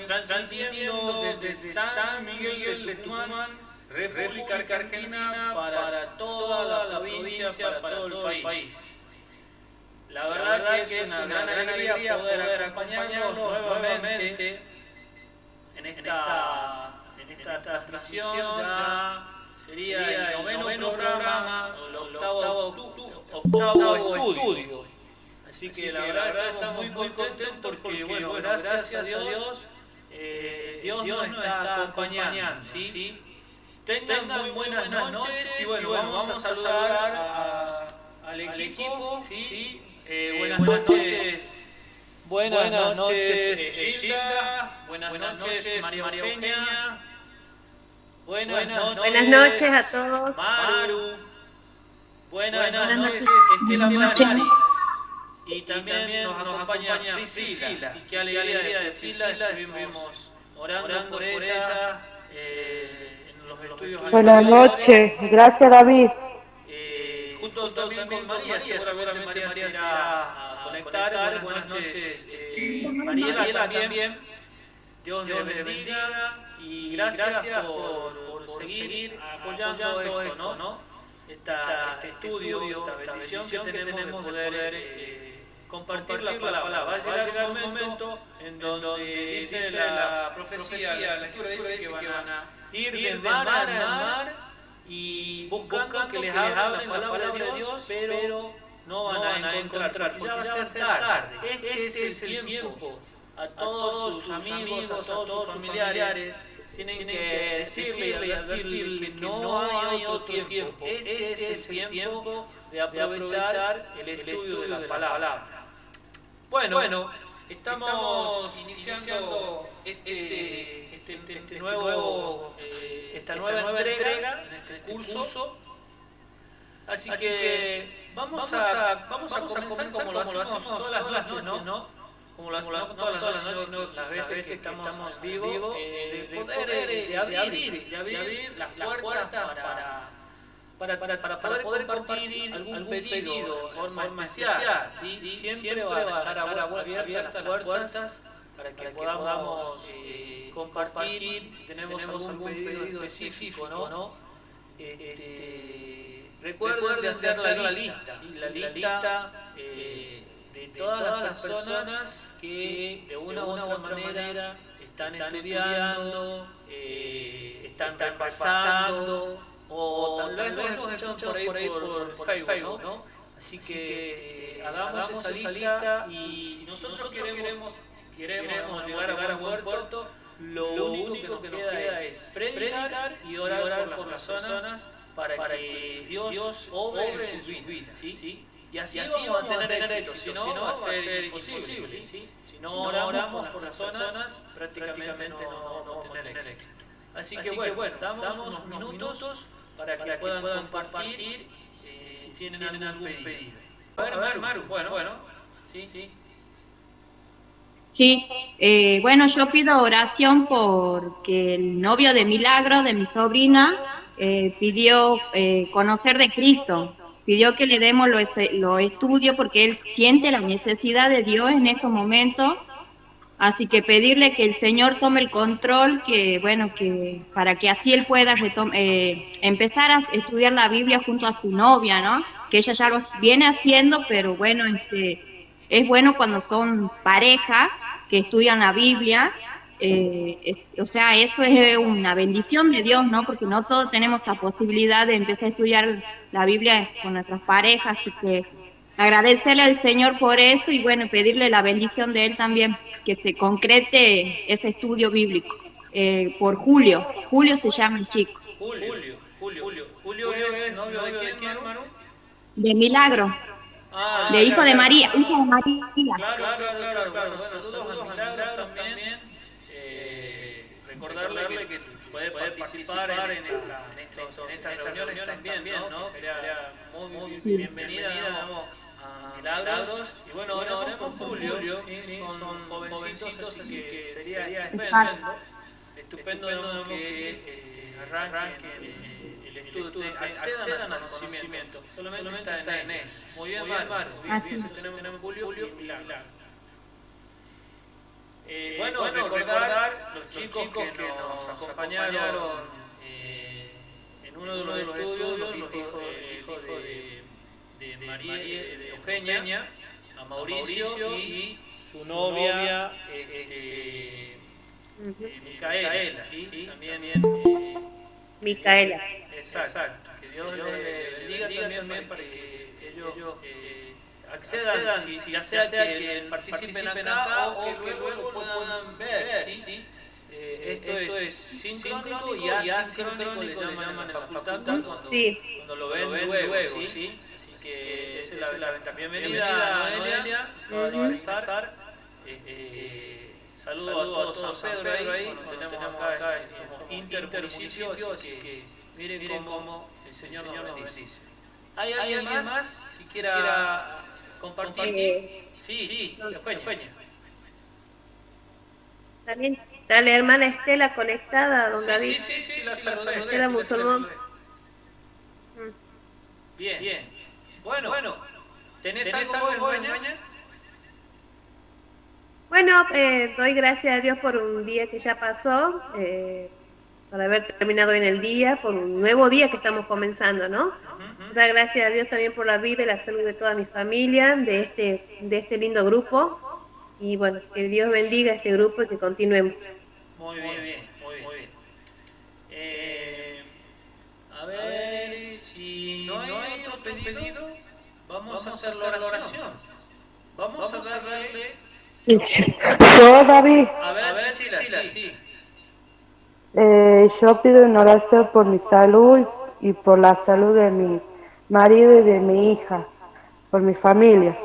transmitiendo desde San Miguel de Tucumán, República Argentina, para toda la provincia, para todo el país. La verdad que es una gran alegría poder acompañarnos nuevamente en esta transmisión. Ya sería el noveno programa, el octavo estudio. Así que la verdad estamos muy contentos porque, bueno, gracias a Dios, Dios nos está acompañando, ¿sí? Tengan muy buenas noches y bueno, vamos a saludar al equipo, ¿sí? Buenas noches. Buenas noches, Gilda. Buenas noches, María Eugenia. Buenas noches a todos. Maru. Buenas noches, Estela Maris. Y también nos acompaña Priscila. Y qué alegría de Priscila. Estuvimos orando por ella en los estudios. Buenas noches. Gracias, David. Junto también con María, seguramente María se irá a conectar. Buenas noches, Mariela también. Dios les bendiga y gracias por seguir apoyando esto, ¿no? Este estudio, esta bendición que tenemos de poder compartir la palabra. Va a llegar un momento en donde dice la profecía, la escritura dice que van a ir de mar a mar y buscando que les hablen la palabra de Dios, pero no van a encontrar, porque ya va a ser tarde. Este es el tiempo. A todos sus amigos, a todos sus familiares, tienen que decirle y advertirle que no hay otro tiempo. Este es el tiempo de aprovechar el estudio de la palabra. Bueno, estamos iniciando esta nueva entrega en este curso. Así que vamos a comenzar como lo hacemos todas las noches, ¿no? Como lo hacemos todas las noches, las veces que estamos vivos, de abrir las puertas para poder compartir algún pedido de forma especial. ¿Sí? Siempre van a estar abiertas las puertas para que podamos compartir si tenemos algún pedido específico, ¿no? Recuerden de hacer la lista de todas las personas que de una u otra manera están estudiando, están repasando, o tal vez nos escuchan por ahí por Facebook, ¿no? Así que hagamos esa lista y si nosotros queremos llegar a buen puerto, lo único que nos queda es predicar y orar por las personas para que Dios obre en sus vidas, ¿sí? Y así vamos a tener éxito, si no va a ser imposible, ¿sí? Si no oramos por las personas, prácticamente no vamos a tener éxito. Así que bueno, damos unos minutos para que puedan compartir si tienen algún pedido. A ver, Maru, bueno, sí. Sí, bueno, yo pido oración porque el novio de Milagro, de mi sobrina, pidió conocer de Cristo. Pidió que le demos los estudios porque él siente la necesidad de Dios en estos momentos. Así que pedirle que el Señor tome el control, que para que así él pueda empezar a estudiar la Biblia junto a su novia, ¿no? Que ella ya lo viene haciendo, pero bueno, es bueno cuando son pareja que estudian la Biblia. O sea, eso es una bendición de Dios, ¿no? Porque no todos tenemos la posibilidad de empezar a estudiar la Biblia con nuestras parejas, así que agradecerle al Señor por eso y bueno, pedirle la bendición de Él también, que se concrete ese estudio bíblico. Por Julio se llama el chico. Julio es novio de quién, hermano? De Milagro. De hijo de María, hijo de María. Claro. Bueno, saludos a Milagro también. Recordarle que puede participar en estas reuniones también, ¿no? Sería muy bienvenida a Milagros. Y bueno, oremos con Julio, son jovencitos, así que sería estupendo que arranquen el estudio, accedan al conocimiento. Solamente está en eso. Muy bien, Maru. Tenemos Julio y Milagro. Bueno, recordar los chicos que nos acompañaron en uno de los estudios, los hijos de María, de Eugenia, a Mauricio y su novia, Micaela, ¿sí? También Micaela. exacto. Que Dios les bendiga también para que ellos accedan, ya sea que participen acá o que luego puedan ver, ¿sí? Esto es sincrónico y asincrónico, le llaman en la facultad cuando lo ven luego, ¿sí? Así que esa es la ventaja. Bienvenida, Noelia, acaba de ingresar. Saludo a todos San Pedro ahí, cuando tenemos acá, somos intermunicipios, así que miren cómo el Señor nos bendice. ¿Hay alguien más que quiera compartir? Sí, Eugenia. También está la hermana Estela conectada, don David. Sí, la saludé. Estela Musulmán. Bien. Bueno, ¿tenés algo, Eugenia? Bueno, doy gracias a Dios por un día que ya pasó, por haber terminado en el día, por un nuevo día que estamos comenzando, ¿no? Dar gracias a Dios también por la vida y la salud de toda mi familia, de este lindo grupo. Y bueno, que Dios bendiga a este grupo y que continuemos. Muy bien. A ver, si no hay otro pedido, vamos a hacer la oración. Vamos a darle... Yo, David, A ver, sí. yo pido una oración por mi salud y por la salud de mi marido y de mi hija, por mi familia.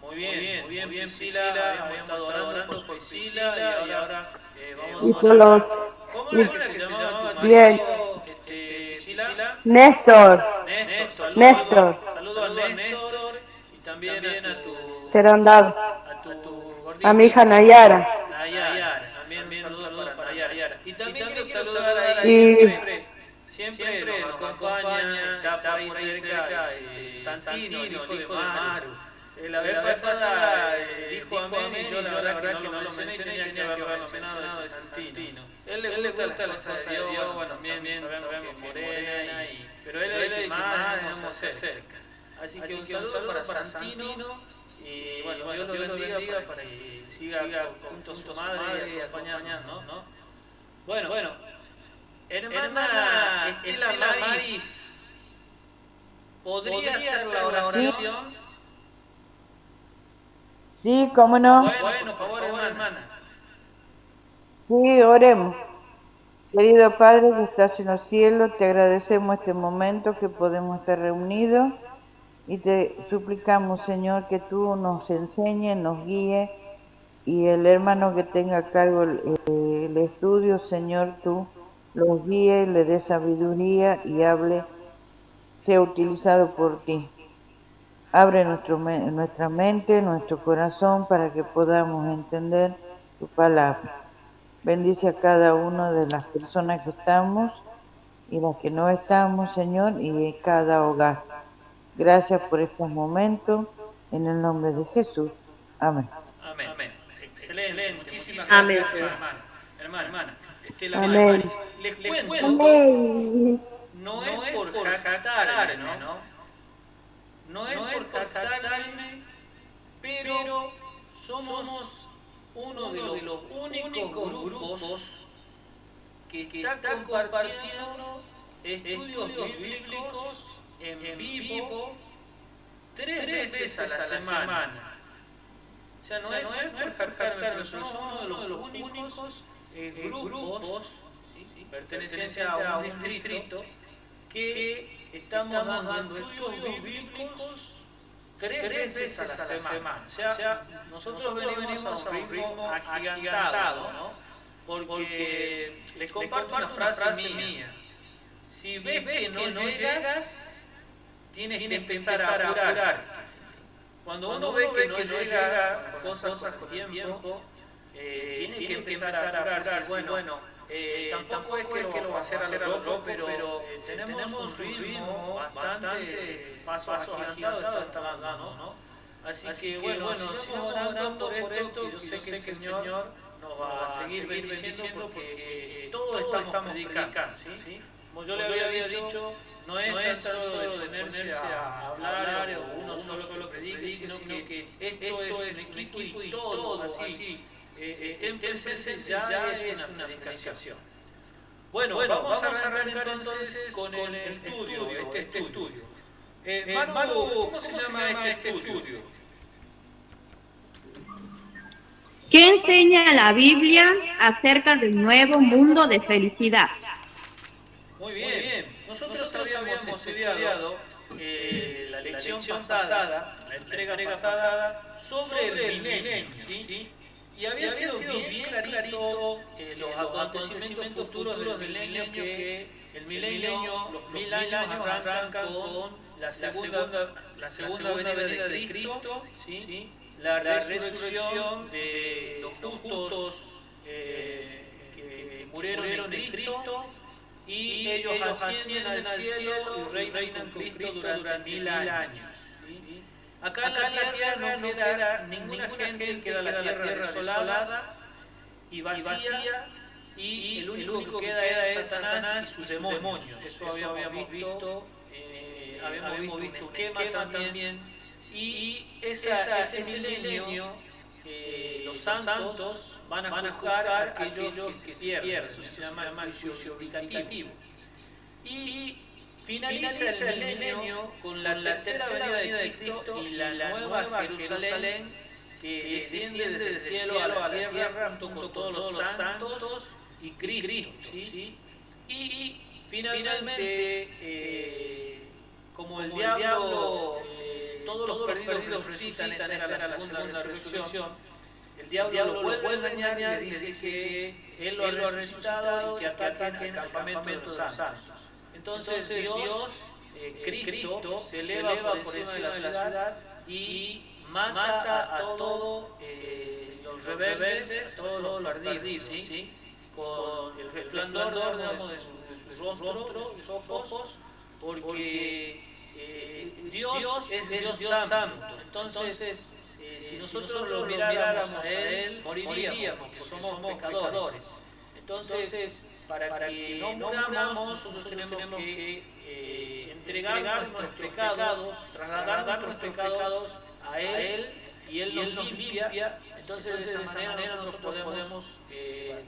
Muy bien, Priscila. Habíamos estado orando por Priscila y ahora vamos Y a por los... ¿Cómo era que se llamaba tu Bien. marido, Priscila? Néstor. Saludo a Néstor y también a tu Serondado. gordita. A mi hija Nayara. También un saludo para Nayara. Y también quiero saludar ahí, siempre nos acompaña, está por ahí cerca, Santino, el hijo de Maru. La vez pasada dijo amén y yo la verdad que no lo mencioné, tenía que haberlo mencionado ese Santino. Él le gusta las cosas de Dios, bueno, también sabemos que es morena, pero él es el que más tenemos cerca. Así que un saludo para Santino y bueno, Dios lo bendiga para que siga junto a su madre acompañando, ¿no? Bueno, hermana Estela Maris, ¿podría hacer la oración? Sí, cómo no. Bueno, por favor, hermana. Sí, oremos. Querido Padre que estás en los cielos, te agradecemos este momento que podemos estar reunidos y te suplicamos, Señor, que tú nos enseñes, nos guíes y el hermano que tenga a cargo el estudio, Señor, tú los guíes, le des sabiduría y hable, sea utilizado por ti. Abre nuestra mente, nuestro corazón para que podamos entender tu palabra. Bendice a cada una de las personas que estamos y las que no estamos, Señor, y en cada hogar. Gracias por estos momentos, en el nombre de Jesús. Amén. Excelente. Muchísimas Amén. gracias, hermana. Estela Amén. Maris. Les cuento, no es por jactarme, ¿no? No es por jactarme, pero somos uno de los únicos grupos que está compartiendo estudios bíblicos en vivo 3 veces a la semana. O sea, no es por jactarme, pero somos uno de los únicos grupos pertenecientes a un distrito que estamos dando estudios bíblicos 3 veces a la semana. O sea, nosotros venimos a un ritmo agigantado, ¿no? Porque les comparto una frase mía. Si ves que no llegas, tienes que empezar a apurarte. Cuando uno ve que no llega cosas con tiempo, tiene que empezar a apurarse. Bueno, tampoco es que lo va a hacer a lo loco, pero tenemos un ritmo bastante paso agigantado, estamos dando, ¿no? Así que bueno, sigamos orando por esto, que yo sé que el Señor nos va a seguir bendiciendo porque todos estamos predicando, ¿sí? Como yo le había dicho, no es tan solo detenerse a hablar o uno solo predique, sino que esto es un equipo y todo así. Estén presentes ya es una predicación. Bueno, vamos a arrancar entonces con el estudio, este estudio. Maru, ¿cómo se llama este estudio? ¿Qué enseña la Biblia acerca del nuevo mundo de felicidad? Muy bien. Nosotros habíamos estudiado la lección pasada, la entrega pasada, sobre el milenio, ¿sí? Y había sido bien clarito los acontecimientos futuros del milenio, que el milenio, los 1000 años arrancan con la segunda venida de Cristo, ¿sí? La resurrección de los justos que murieron en Cristo, y ellos ascienden al cielo y reinan con Cristo durante 1000 años. ¿Sí? Acá en la tierra no queda ninguna gente, queda la tierra desolada y vacía, y el único que queda es Satanás y sus demonios. Eso habíamos visto, habíamos visto un esquema también. Y ese milenio, los santos van a juzgar a aquellos que se pierden. Eso se llama el juicio ubicativo. Y finaliza el milenio con la tercera venida de Cristo y la nueva Jerusalén, que desciende desde el cielo a la tierra junto con todos los santos y Cristo. ¿Sí? Y finalmente, como el diablo, todos los perdidos resucitan, esta era la segunda resurrección, el diablo lo vuelve a engañar y le dice que él lo ha resucitado y que ataquen al campamento de los santos. Entonces Dios, Cristo, se eleva por encima de la ciudad y mata a todos los rebeldes, a todos los ardidos, ¿sí? Con el resplandor de sus rostros, sus ojos, porque Dios es Dios santo. Entonces, si nosotros lo miráramos a Él, moriríamos, porque somos pecadores. Entonces, para que no muramos, nosotros tenemos que entregar nuestros pecados, trasladar nuestros pecados a Él, y Él nos limpia. Entonces, de esa manera nosotros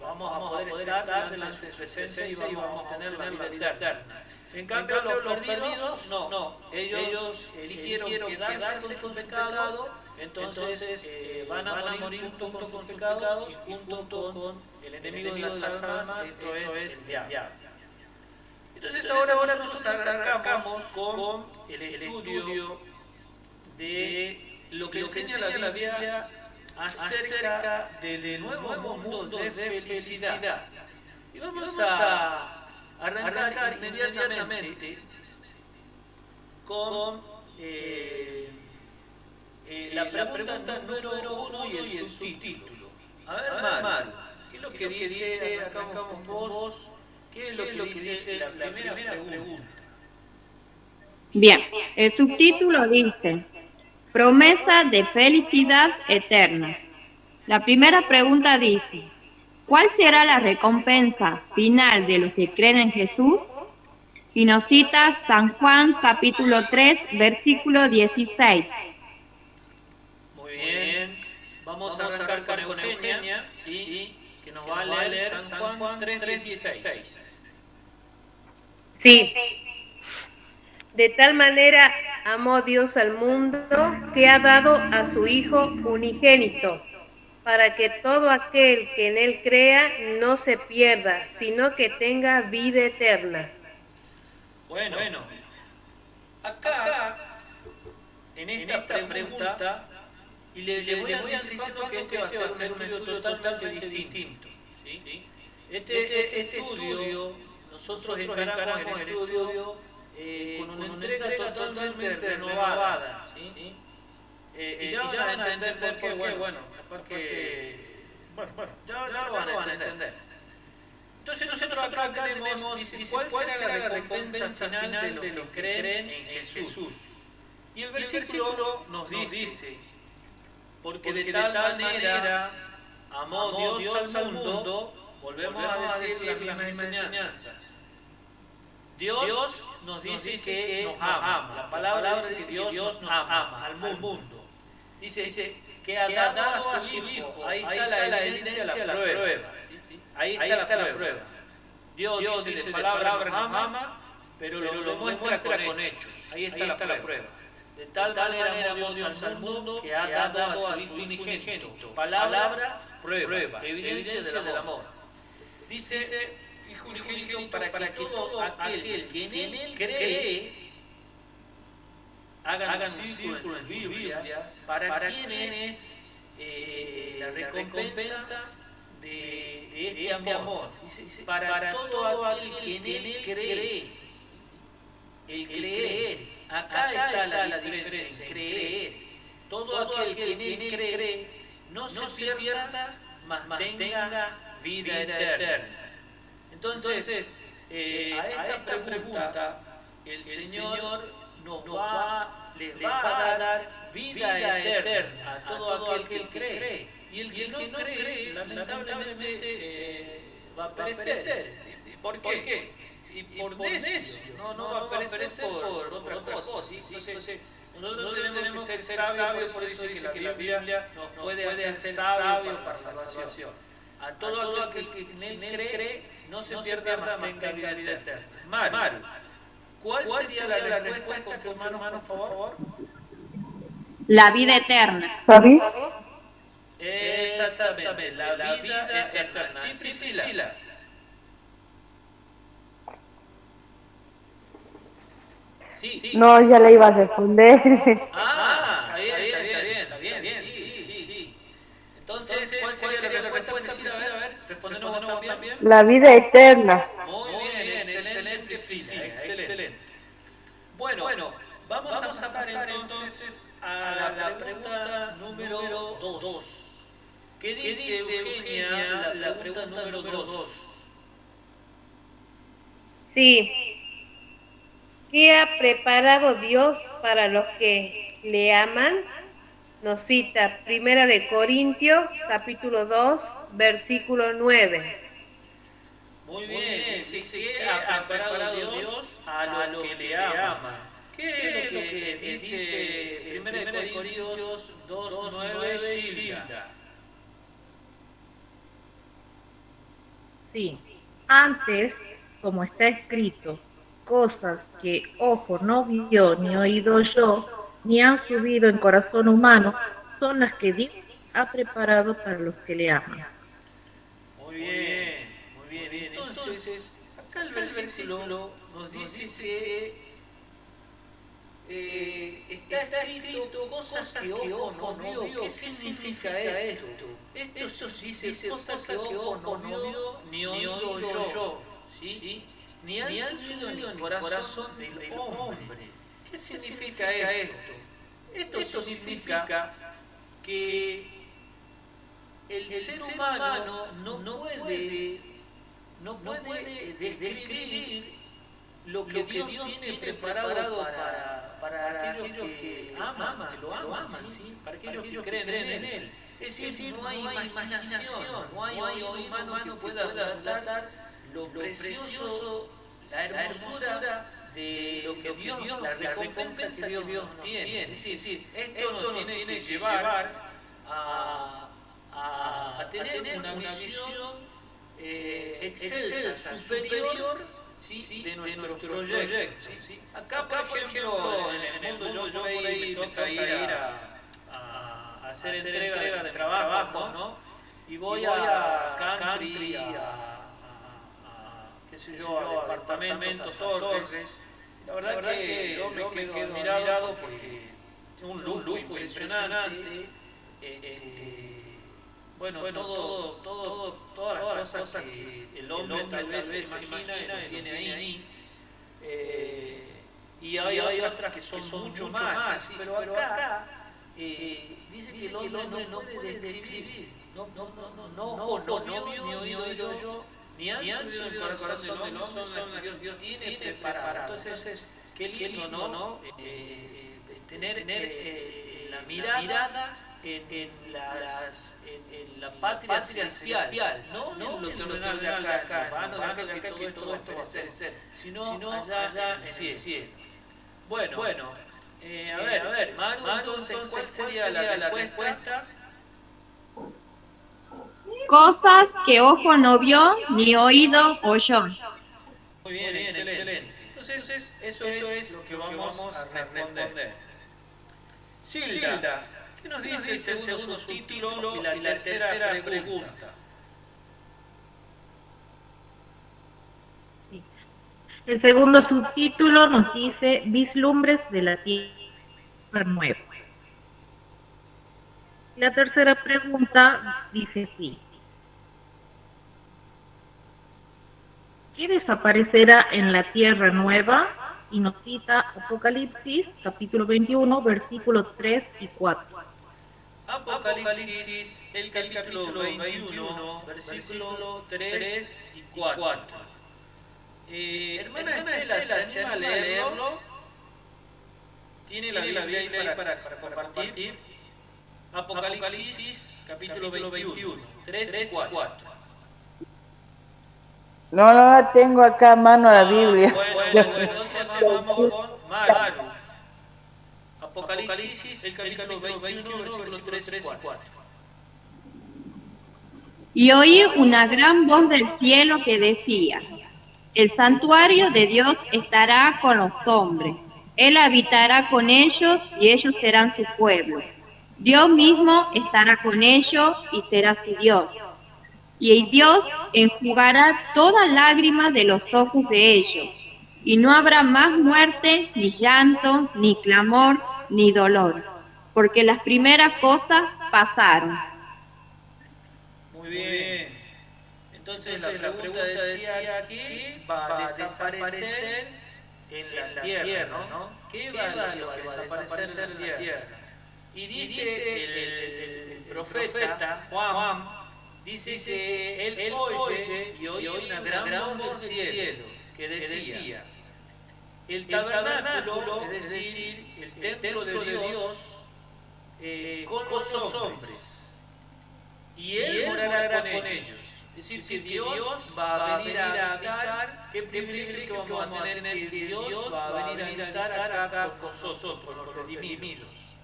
vamos a poder estar delante de su presencia y vamos a tener la vida eterna. En cambio, los perdidos, no. Ellos eligieron quedarse con su pecado, entonces van a morir junto con sus pecados y junto con el enemigo de las almas, esto es el diablo. Entonces ahora nosotros arrancamos con el estudio de lo que enseña la Biblia acerca del nuevo mundo de felicidad. Y vamos a arrancar inmediatamente con la pregunta número 1 y el subtítulo. A ver, Maru, ¿qué es lo que dice? Arrancamos con vos. ¿Qué es lo que dice la primera pregunta? Bien, el subtítulo dice: promesa de felicidad eterna. La primera pregunta dice: ¿cuál será la recompensa final de los que creen en Jesús? Y nos cita San Juan capítulo 3, versículo 16. Muy bien. Vamos a arrancar con Eugenia, ¿sí? Que nos va a leer San Juan 3, 16. Sí. De tal manera amó Dios al mundo que ha dado a su Hijo unigénito, para que todo aquel que en Él crea no se pierda, sino que tenga vida eterna. Bueno, acá, en esta pregunta, y le voy anticipando que este va a ser un estudio totalmente distinto. ¿Sí? Este estudio, nosotros encaramos el estudio con una entrega totalmente renovada. ¿Sí? Y ya van a entender por qué, ya lo van a entender. Entonces nosotros acá tenemos, dice, ¿cuál será la recompensa final de los que creen en Jesús? Y el versículo nos dice, porque de tal manera amó Dios al mundo, volvemos a decir las mismas enseñanzas. Dios nos dice que nos ama. La palabra dice que Dios nos ama al mundo. Dice que ha dado a su Hijo. Ahí está la evidencia, la prueba. Ahí está la prueba. Dios dice de palabra nos ama, pero lo demuestra con hechos. Ahí está la prueba. De tal manera amó Dios al mundo que ha dado a su unigénito. Palabra, prueba, evidencia del amor. Dice Hijo unigénito para que todo aquel que en Él cree hagan un círculo en sus Biblias para quienes la recompensa de este amor. Dice, para todo aquel que en Él cree. El creer. Acá está la diferencia, creer. Todo aquel que en Él cree no se pierda, mas tenga vida eterna. Entonces, a esta pregunta, el Señor les va a dar vida eterna a todo aquel que cree. Y el que no cree, lamentablemente, va a perecer. ¿Por qué? Y por necio, no va a perecer por otra cosa. Entonces, nosotros tenemos que ser sabios, por eso dice que la Biblia nos puede hacer sabios para la salvación. A todo aquel que en Él cree, no se pierda, mas tenga vida eterna. Maru, ¿cuál sería la respuesta? Confirma, por favor. La vida eterna. ¿Sabí? Exactamente, la vida eterna. Sí, Priscila. Sí. No, ya le iba a responder. Está bien. Sí. Entonces, ¿cuál sería la respuesta? A ver, respondemos también. La vida eterna. Muy bien, excelente, Priscila, excelente. Bueno, vamos a pasar entonces a la pregunta número 2. ¿Qué dice Eugenia, la pregunta número 2? Sí. ¿Qué ha preparado Dios para los que le aman? Nos cita 1 Corintios, capítulo 2, versículo 9. Muy bien, dice que ha preparado Dios a los que le aman. ¿Qué es lo que dice 1 Corintios 2, 9, Gilda? Sí, antes, como está escrito, cosas que ojo no vio ni oído yo, ni han subido en corazón humano, son las que Dios ha preparado para los que le aman. Muy bien. Entonces, acá el versículo nos dice que está escrito cosas que ojo no vio. ¿Qué significa esto? Esto dice cosas que ojo no vio ni oído yo. ¿Sí? Ni han subido en el corazón del hombre. ¿Qué significa esto? Esto significa que el ser humano no puede describir lo que Dios tiene preparado para aquellos que lo aman, ¿sí? Para aquellos que creen en Él. Es decir, no hay imaginación, no hay oído humano que pueda relatar lo precioso, la hermosura de lo que Dios, la recompensa que Dios tiene. Es decir, esto nos tiene que llevar a tener una visión excelsa, superior, ¿sí? de nuestros proyectos. ¿Sí? Acá, por ejemplo, en el mundo, yo por ahí me toca ir a hacer entrega de trabajo, ¿no? Y voy a country, qué sé yo, a departamentos, torres. La verdad que yo me quedo admirado porque es un lujo impresionante. Bueno, todas las cosas que el hombre tal vez se imagina y lo tiene ahí. Y hay otras que son mucho más. Pero acá dice que el hombre no puede describir. No vio, ni oído yo, ni han subido en el corazón del hombre, son las que Dios tiene preparadas. Entonces, qué lindo, ¿no? tener la mirada en la patria celestial, no en lo terrenal de acá, vano de acá que todo esto va a perecer, sino allá en el cielo. Bueno, a ver, Maru, entonces, ¿cuál sería la respuesta? Cosas que ojo no vio ni oído oyó. Muy bien, excelente. Entonces, eso es lo que vamos a responder. Silda, ¿qué nos dice el segundo subtítulo y la tercera pregunta? El segundo subtítulo nos dice Vislumbres de la Tierra Nueva. La tercera pregunta dice así. ¿Qué desaparecerá en la Tierra Nueva? Y nos cita Apocalipsis, capítulo 21, versículos 3 y 4. Apocalipsis, el capítulo 21, versículo 3 y 4. Hermana Estela, ¿se anima a leerlo? ¿Tiene la Biblia ahí para compartir? Apocalipsis, capítulo 21, 3 y 4. No la tengo acá a mano la Biblia. Bueno, entonces vamos con Maru. Apocalipsis, el capítulo 21, versículos 3 y 4. Y oí una gran voz del cielo que decía: el santuario de Dios estará con los hombres, Él habitará con ellos y ellos serán su pueblo. Dios mismo estará con ellos y será su Dios. Y Dios enjugará toda lágrima de los ojos de ellos, y no habrá más muerte, ni llanto, ni clamor, ni dolor, porque las primeras cosas pasaron. Muy bien. Entonces la pregunta decía que va a desaparecer en la tierra, ¿no? ¿Qué va a desaparecer en la tierra? Y dice el profeta Juan, dice que él oye una gran voz del cielo que decía: el tabernáculo, es decir, el templo de Dios, con los hombres, y él morará con ellos. Es decir, que Dios va a venir a habitar. Qué privilegio que vamos a tener, que Dios va a venir a habitar acá con nosotros, los redimidos.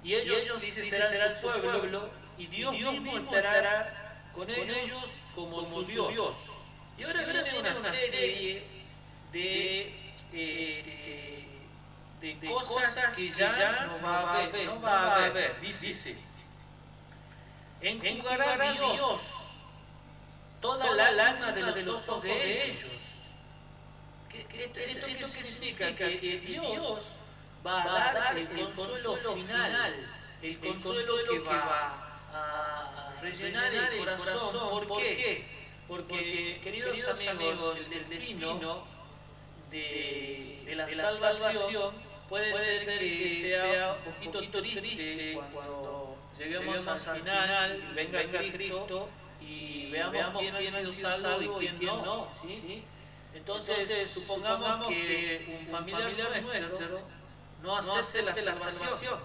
Y ellos, dice, serán su pueblo, y Dios mismo estará con ellos como su Dios. Y ahora viene una serie de cosas que ya no va a haber. Dice: enjugará Dios toda la lágrima de los ojos de ellos. ¿Esto qué significa? Que Dios va a dar el consuelo final, el consuelo que va a rellenar el corazón. ¿Por qué? Porque, queridos amigos, el destino de la salvación puede ser que sea un poquito triste cuando lleguemos al final, venga Cristo y veamos quién ha sido salvo y quién no. ¿Sí? Entonces, supongamos que un familiar nuestro no acepte la salvación.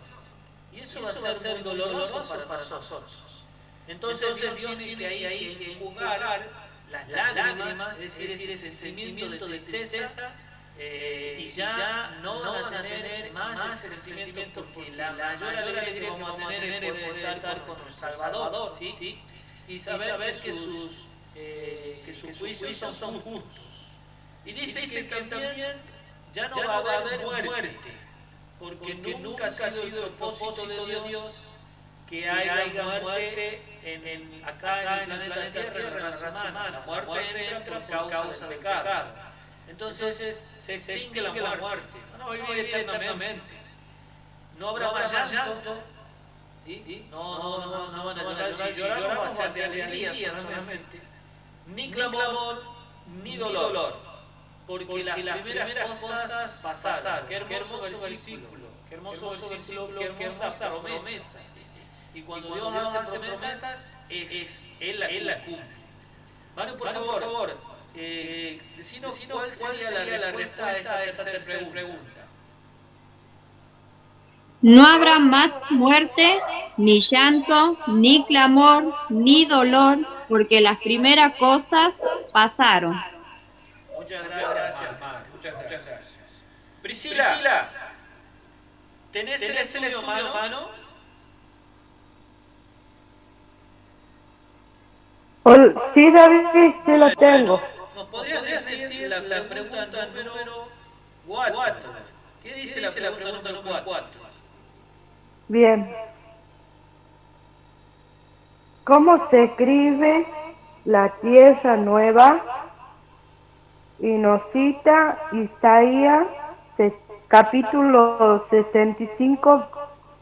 Y eso va a ser doloroso para nosotros. Entonces Dios tiene que enjugar las lágrimas, es decir, ese sentimiento de tristeza, y ya no van a tener más ese sentimiento, porque la mayor alegría que vamos a tener es poder estar con el Salvador, ¿sí? Y saber que sus juicios son justos. Y dice que también ya no va a haber muerte, porque nunca ha sido el propósito de Dios que haya muerte acá en el planeta Tierra, en la raza humana. La muerte entra por causa del pecado. Entonces se extingue la muerte. No va a vivir eternamente. No habrá más llanto. No van a llorar. Si lloramos va a ser de alegría solamente. Ni clamor, ni dolor. Porque las primeras cosas pasaron. Qué hermoso versículo, qué hermosa promesa. Y cuando Dios hace promesas, Él la cumple. Manu, por favor, decinos cuál sería la respuesta a esta tercera pregunta. No habrá más muerte, ni llanto, ni clamor, ni dolor, porque las primeras cosas pasaron. Muchas gracias, hermano. Muchas gracias. Priscila, ¿tenés el estudio a mano? Sí, David, sí lo tengo. ¿Nos podrías decir la pregunta número 4? ¿Qué dice la pregunta número 4? Bien. ¿Cómo se escribe la tierra nueva? Y nos cita Isaías capítulo 65,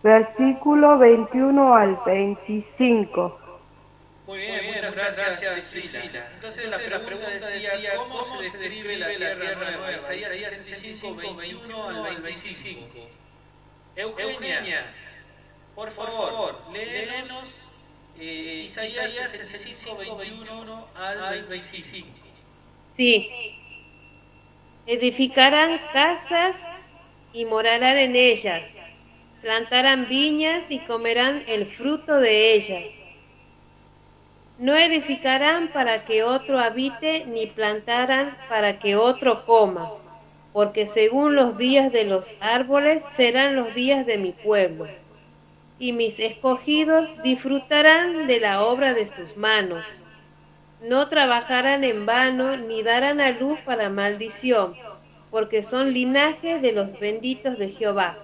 versículo 21 al 25. Muy bien, muchas gracias, Priscila. Entonces la pregunta decía, ¿cómo se describe la tierra nueva? Isaías 65, 21 al 25. Eugenia, por favor, léenos Isaías 65, 21 al 25. Sí. Edificarán casas y morarán en ellas. Plantarán viñas y comerán el fruto de ellas. No edificarán para que otro habite, ni plantarán para que otro coma, porque según los días de los árboles serán los días de mi pueblo. Y mis escogidos disfrutarán de la obra de sus manos. No trabajarán en vano, ni darán a luz para maldición, porque son linaje de los benditos de Jehová.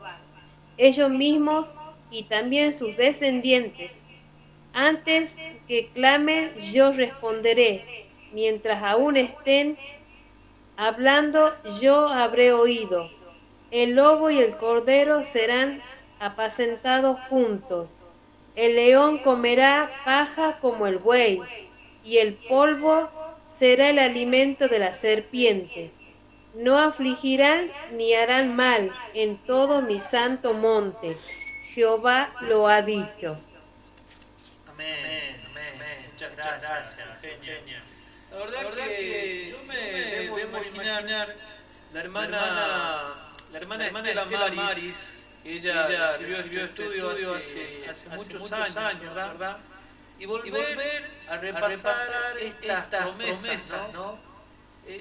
Ellos mismos y también sus descendientes. Antes que clamen, yo responderé. Mientras aún estén hablando, yo habré oído. El lobo y el cordero serán apacentados juntos. El león comerá paja como el buey, y el polvo será el alimento de la serpiente. No afligirán ni harán mal en todo mi santo monte. Jehová lo ha dicho. Amén. Muchas gracias, Eugenia. La verdad que yo me debo imaginar la hermana Estela Maris, ella recibió estudios hace muchos años, ¿verdad? Y volver a repasar estas promesas, ¿no?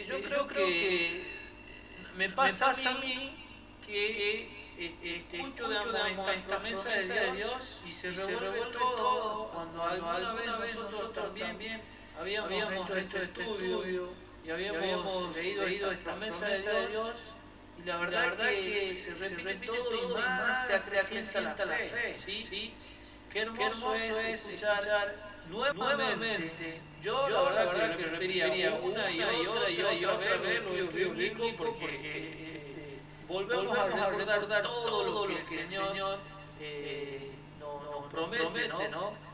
Yo creo que me pasa a mí que escucho estas promesas de Dios y se revuelve todo cuando alguna vez nosotros también habíamos hecho estudio y habíamos leído esta promesa de Dios, y la verdad que se repite todo y más se acrecienta la fe, ¿sí? Qué hermoso es escuchar nuevamente. Yo la verdad que repetiría una y otra vez lo estudio bíblico, porque volvemos a recordar todo lo que el Señor nos promete, ¿no?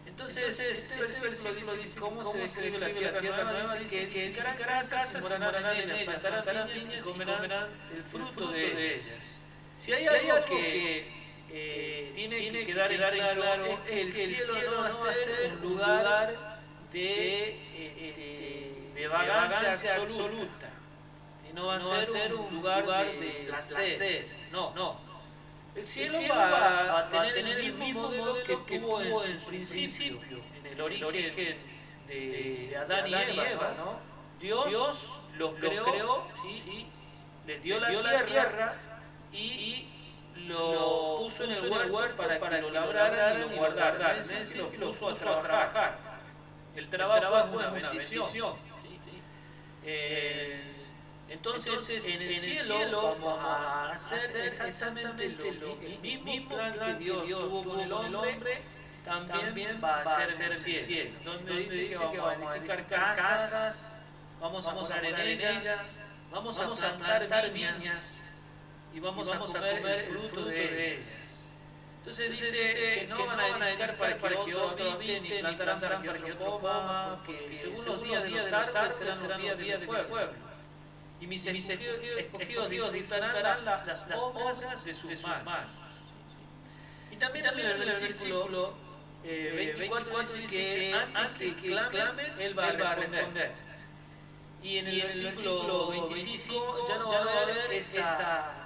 Entonces, este versículo dice, ¿cómo se describe la tierra nueva? Dice que edificarán casas y morarán en ellas, plantarán viñas y comerán el fruto de ellas. Si hay algo que tiene que quedar claro, es que el cielo no va a ser un lugar de vagancia absoluta, y no va a ser un lugar de placer, no. El cielo va a tener el mismo modo que tuvo en su principio, en el origen de Adán y Eva, ¿no? Dios los creó, ¿sí? Les dio la tierra y lo puso en el huerto para que lo labraran y lo guardaran. Es decir, lo puso a trabajar. El trabajo es una bendición. Entonces, en el cielo vamos a hacer exactamente el mismo plan que Dios tuvo con el hombre, también va a ser en el cielo, donde dice que vamos a edificar casas, vamos a morar en ella, vamos a plantar viñas y vamos a comer el fruto de ellas. Entonces dice que no van a dedicar para que otro habite, ni plantarán para que otro coma, porque según los días de los árboles serán los días del pueblo. Y mis escogidos disfrutarán las obras de sus manos. Y también en el versículo 24 dice que antes que clamen, Él va a responder. Y en el versículo 25 ya no va a haber esa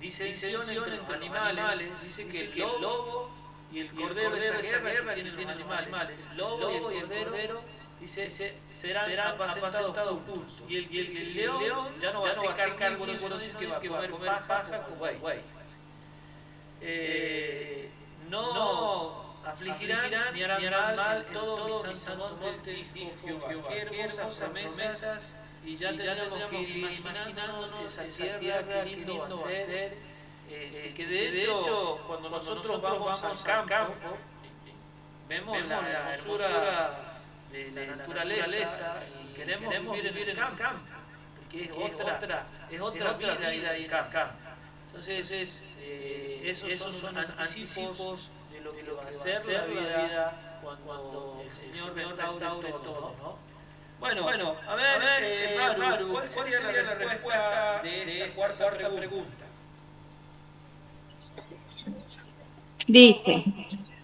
disensión entre animales. Dice que el lobo y el cordero, esa guerra que tienen animales, el lobo y el cordero, dice, serán apacentados juntos. Y el león ya no va a ser carnívoro, sino que va a comer paja con buey. No afligirán ni harán mal todo mi santo monte, dijo Jehová. Qué hermosas promesas, y ya tenemos que ir imaginándonos esa tierra, qué lindo va a ser. Que de hecho, cuando nosotros vamos al campo, vemos la hermosura de la naturaleza y queremos vivir en el campo, porque es otra vida ahí en el campo. Entonces, esos son anticipos de lo que va a ser la vida cuando el Señor restaure todo, ¿no? Bueno, a ver, Maru, ¿cuál sería la respuesta de esta cuarta pregunta? Dice,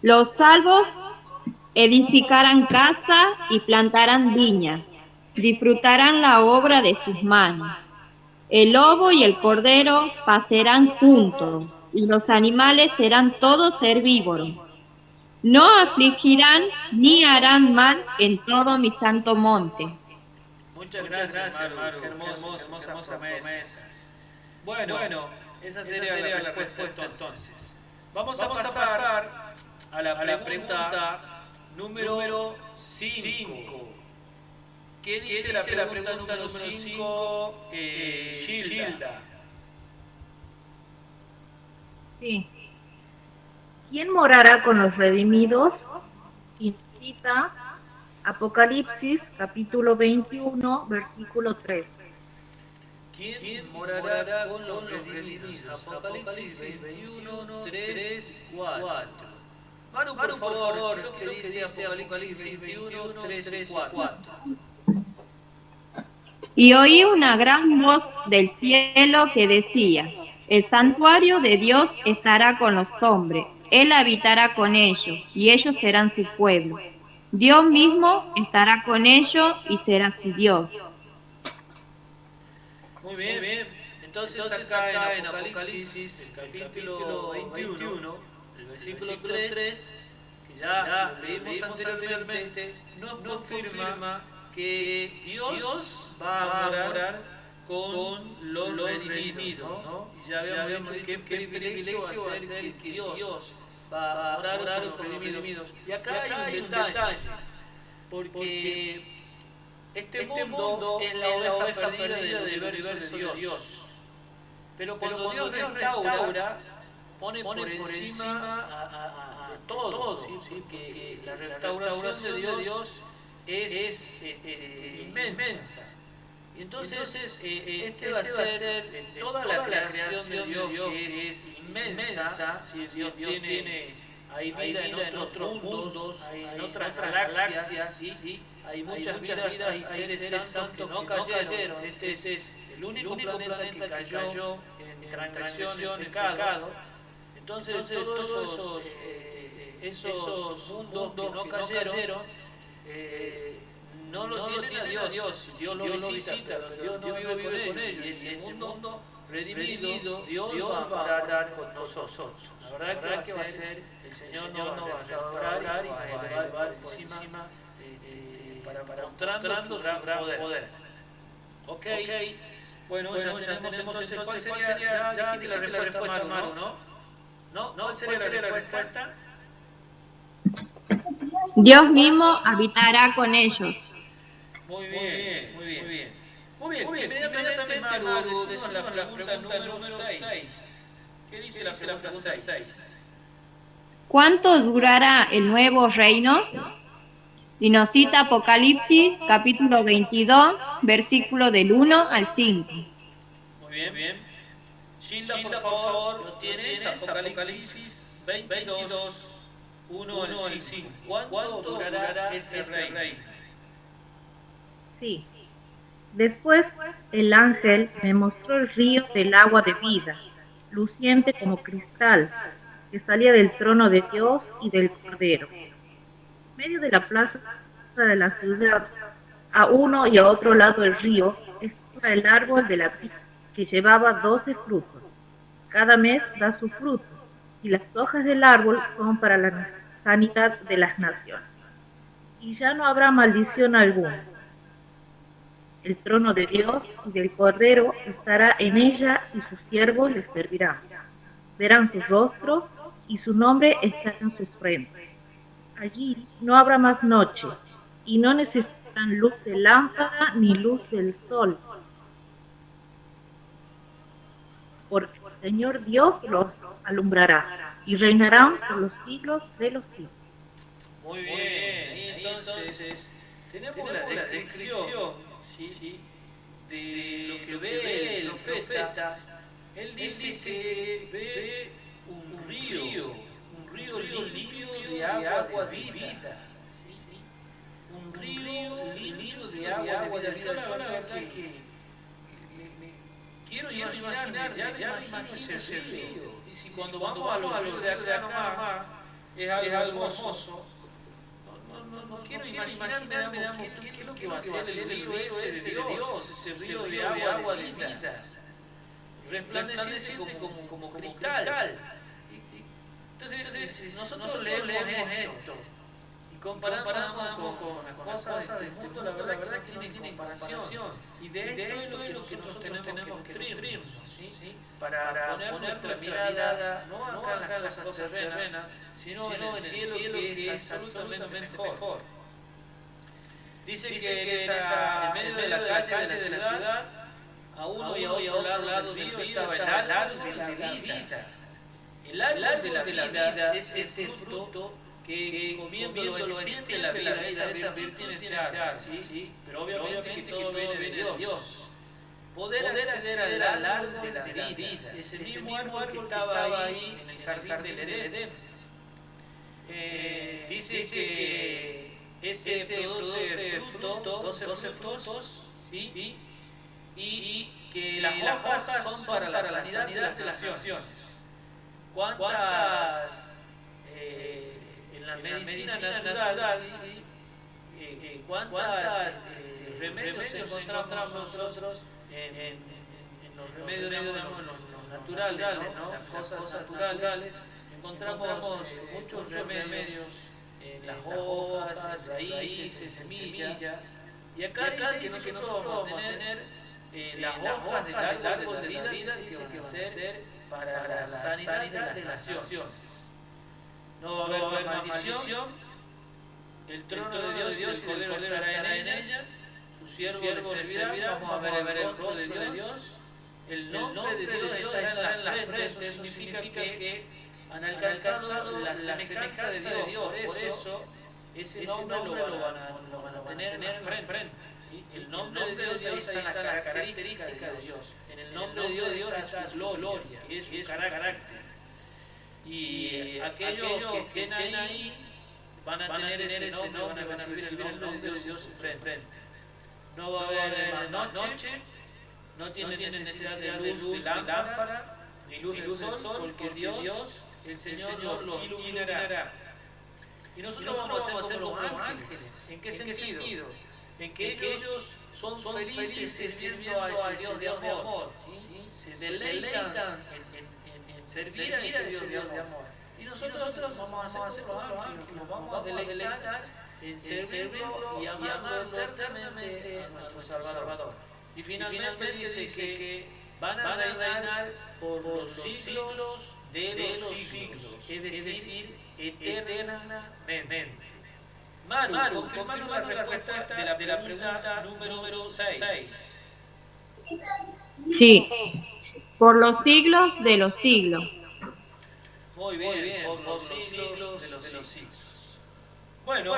los salvos edificarán casa y plantarán viñas, disfrutarán la obra de sus manos. El lobo y el cordero pasarán juntos, y los animales serán todos herbívoros. No afligirán ni harán mal en todo mi santo monte. Muchas gracias, Maru. Qué hermosa promesa. Bueno, esa sería la respuesta entonces. Vamos a pasar a la pregunta número 5. ¿Qué dice la pregunta número 5, Gilda? Sí. ¿Quién morará con los redimidos? Y cita Apocalipsis capítulo 21, versículo 3. ¿Quién morará con los redimidos? Apocalipsis 21, 3, 4. Manu, por favor, lo que dice Apocalipsis 21, 3, 4. Y oí una gran voz del cielo que decía, el santuario de Dios estará con los hombres, Él habitará con ellos, y ellos serán su pueblo. Dios mismo estará con ellos y será su Dios. Muy bien. Entonces acá en Apocalipsis, el capítulo 21, el versículo 3, que ya leímos anteriormente, nos confirma que Dios va a morar con los redimidos, ¿no? Y ya habíamos dicho qué privilegio va a ser que Dios va a morar con los redimidos. Y acá hay un detalle, porque este mundo es la oveja perdida del universo de Dios. Pero cuando Dios restaura, pone por encima a todo, ¿sí? Que la restauración de Dios es inmensa. Y entonces este va a ser toda la creación de Dios, que es inmensa. Si Dios tiene, hay vida en otros mundos, hay en otras galaxias, ¿sí? Hay muchas vidas, hay seres santos que no cayeron. Este es el único planeta que cayó en transgresión, en pecado. Entonces todos esos mundos que no cayeron, no lo tienen a Dios. Dios lo visita, Dios no vive con ellos. Y este mundo redimido, Dios va a morar con nosotros. La verdad que va a ser, el Señor nos va a restaurar y nos va a elevar por encima, para mostrando su gran poder. Ok. Bueno, ya tenemos entonces, ¿cuál sería? Ya dijiste la respuesta, Maru, ¿no? ¿Cuál sería la respuesta? Dios mismo habitará con ellos. Muy bien. Inmediatamente, Maru, decimos la pregunta número 6. ¿Qué dice la pregunta 6? ¿Cuánto durará el nuevo reino? Y nos cita Apocalipsis capítulo 22, versículo del 1 al 5. Muy bien. Gilda, por favor, ¿lo tienes? Apocalipsis 22, 1 al 5. ¿Cuánto durará ese reino? Sí. Después el ángel me mostró el río del agua de vida, luciente como cristal, que salía del trono de Dios y del Cordero. En medio de la plaza de la ciudad, a uno y a otro lado del río, estaba el árbol de la vida, que llevaba 12 frutos, Cada mes da su fruto, y las hojas del árbol son para la sanidad de las naciones. Y ya no habrá maldición alguna. El trono de Dios y del Cordero estará en ella, y sus siervos le servirán. Verán su rostro, y su nombre estará en sus frentes. Allí no habrá más noche, y no necesitarán luz de lámpara ni luz del sol, porque el Señor Dios los alumbrará, y reinarán por los siglos de los siglos. Muy bien, y entonces tenemos la descripción, ¿sí?, de lo que ve el profeta. Él dice que ve un río limpio de agua de vida. ¿Sí? Un río limpio de agua de vida. Yo la verdad que quiero imaginar, ya imagino ese río. Y si cuando vamos a los ríos de acá nomás, es algo hermoso. No quiero imaginarme, qué es lo que va a ser el río ese de Dios, ese río de agua de vida, resplandeciente como cristal. Entonces, nosotros leemos esto y comparamos con las cosas del mundo, la verdad que no tienen comparación. Y de esto es lo que nosotros tenemos que nutrirnos, ¿sí?, para poner nuestra mirada no acá en las cosas terrenas, sino en el cielo, que es absolutamente mejor. Dice que en medio de la calle de la ciudad, a uno y a otro lado del río estaba el árbol de la vida. El árbol de la vida es ese fruto que comiéndolo extiende la vida, esa virtud tiene ese árbol, ¿sí? Pero obviamente que todo viene de Dios. Poder acceder al árbol de la vida, ese mismo árbol que estaba ahí en el jardín del Edén. Dice que ese produce fruto, 12 frutos, ¿sí?, y que las hojas son para la sanidad de las naciones. ¿Cuántas en la medicina natural, ¿sí?, cuántas remedios encontramos nosotros en los remedios, digamos, los naturales, ¿no?, las cosas naturales? Encontramos muchos remedios en las hojas, raíces, semillas. Y acá dice que nosotros vamos a tener las hojas del árbol de la vida, dice que va a ser para la sanidad de las naciones. No va a haber maldición, el trono de Dios y el Cordero estará en ella, sus siervos le servirán. Vamos a ver el rostro de Dios, el nombre de Dios estará en la frente. Eso significa que han alcanzado la semejanza de Dios. Por eso ese nombre lo van a tener en la frente. El nombre de Dios, ahí está la característica de Dios. En el nombre de Dios está su gloria, que es su carácter. Y aquellos que estén ahí van a tener ese nombre, van a recibir el nombre de Dios en su frente. No va a haber noche, no tiene necesidad de luz de lámpara, ni luz del sol, porque Dios, el Señor, los iluminará. Y nosotros vamos a ser como los ángeles. ¿En qué sentido? En que ellos son felices sirviendo a ese Dios de amor, ¿sí? Se deleitan en servir a ese Dios de amor. Y nosotros vamos a ser los ángeles, nos vamos a deleitar en servirlo y amarlo eternamente a nuestro Salvador. Y finalmente dice que van a reinar por los siglos de los siglos, es decir, eternamente. Maru, confirmando la respuesta de la pregunta número 6. Sí, por los siglos de los siglos. Muy bien, por los siglos de los siglos. Bueno,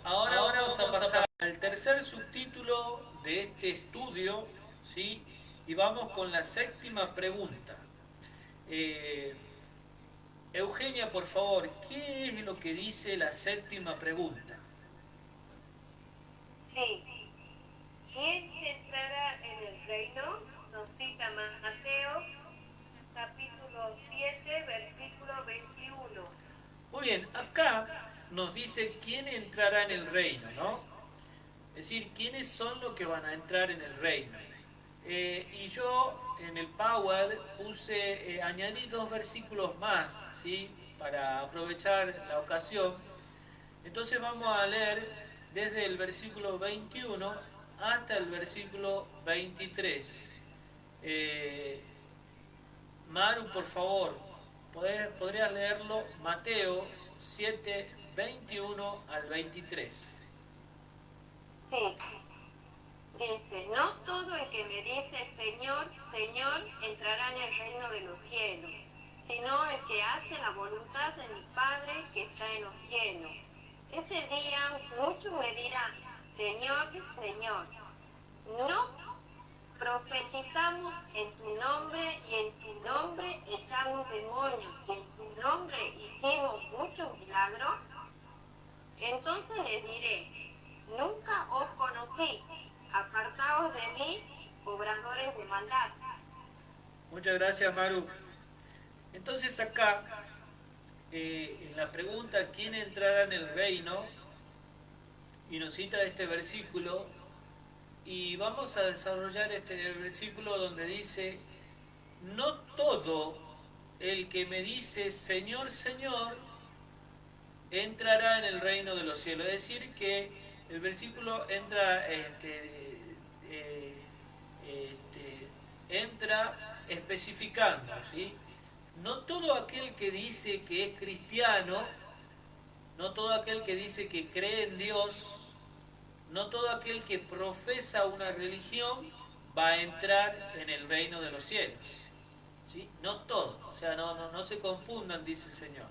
ahora vamos a pasar al tercer subtítulo de este estudio, ¿sí? Y vamos con la séptima pregunta. Eugenia, por favor, ¿qué es lo que dice la séptima pregunta? Sí. ¿Quién entrará en el reino? Nos cita Mateos, capítulo 7, versículo 21. Muy bien, acá nos dice quién entrará en el reino, ¿no? Es decir, quiénes son los que van a entrar en el reino. Y yo en el Power puse, añadí 2 versículos más, ¿sí? Para aprovechar la ocasión. Entonces vamos a leer desde el versículo 21 hasta el versículo 23. Maru, por favor, ¿podrías leerlo? Mateo 7, 21 al 23. Sí, dice, no todo el que me dice Señor, Señor, entrará en el reino de los cielos, sino el que hace la voluntad de mi Padre que está en los cielos. Ese día muchos me dirán, Señor, Señor, ¿no profetizamos en tu nombre y en tu nombre echamos demonios y en tu nombre hicimos muchos milagros? Entonces les diré, nunca os conocí, apartaos de mí, obradores de maldad. Muchas gracias, Maru. Entonces acá, en la pregunta, ¿quién entrará en el reino? Y nos cita este versículo, y vamos a desarrollar el versículo donde dice, no todo el que me dice Señor, Señor, entrará en el reino de los cielos. Es decir, que el versículo entra especificando, ¿sí? No todo aquel que dice que es cristiano, no todo aquel que dice que cree en Dios, no todo aquel que profesa una religión va a entrar en el reino de los cielos. ¿Sí? No todo, o sea, no se confundan, dice el Señor.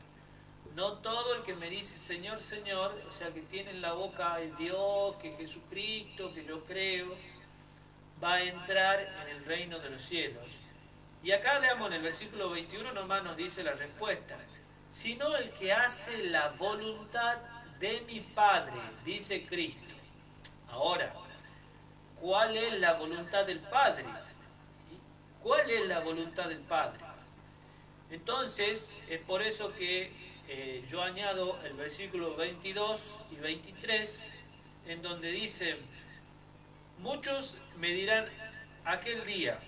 No todo el que me dice Señor, Señor, o sea, que tiene en la boca el Dios, que Jesucristo, que yo creo, va a entrar en el reino de los cielos. Y acá veamos en el versículo 21 nomás nos dice la respuesta. Sino el que hace la voluntad de mi Padre, dice Cristo. Ahora, ¿cuál es la voluntad del Padre? ¿Cuál es la voluntad del Padre? Entonces, es por eso que yo añado el versículo 22 y 23, en donde dice, muchos me dirán aquel día,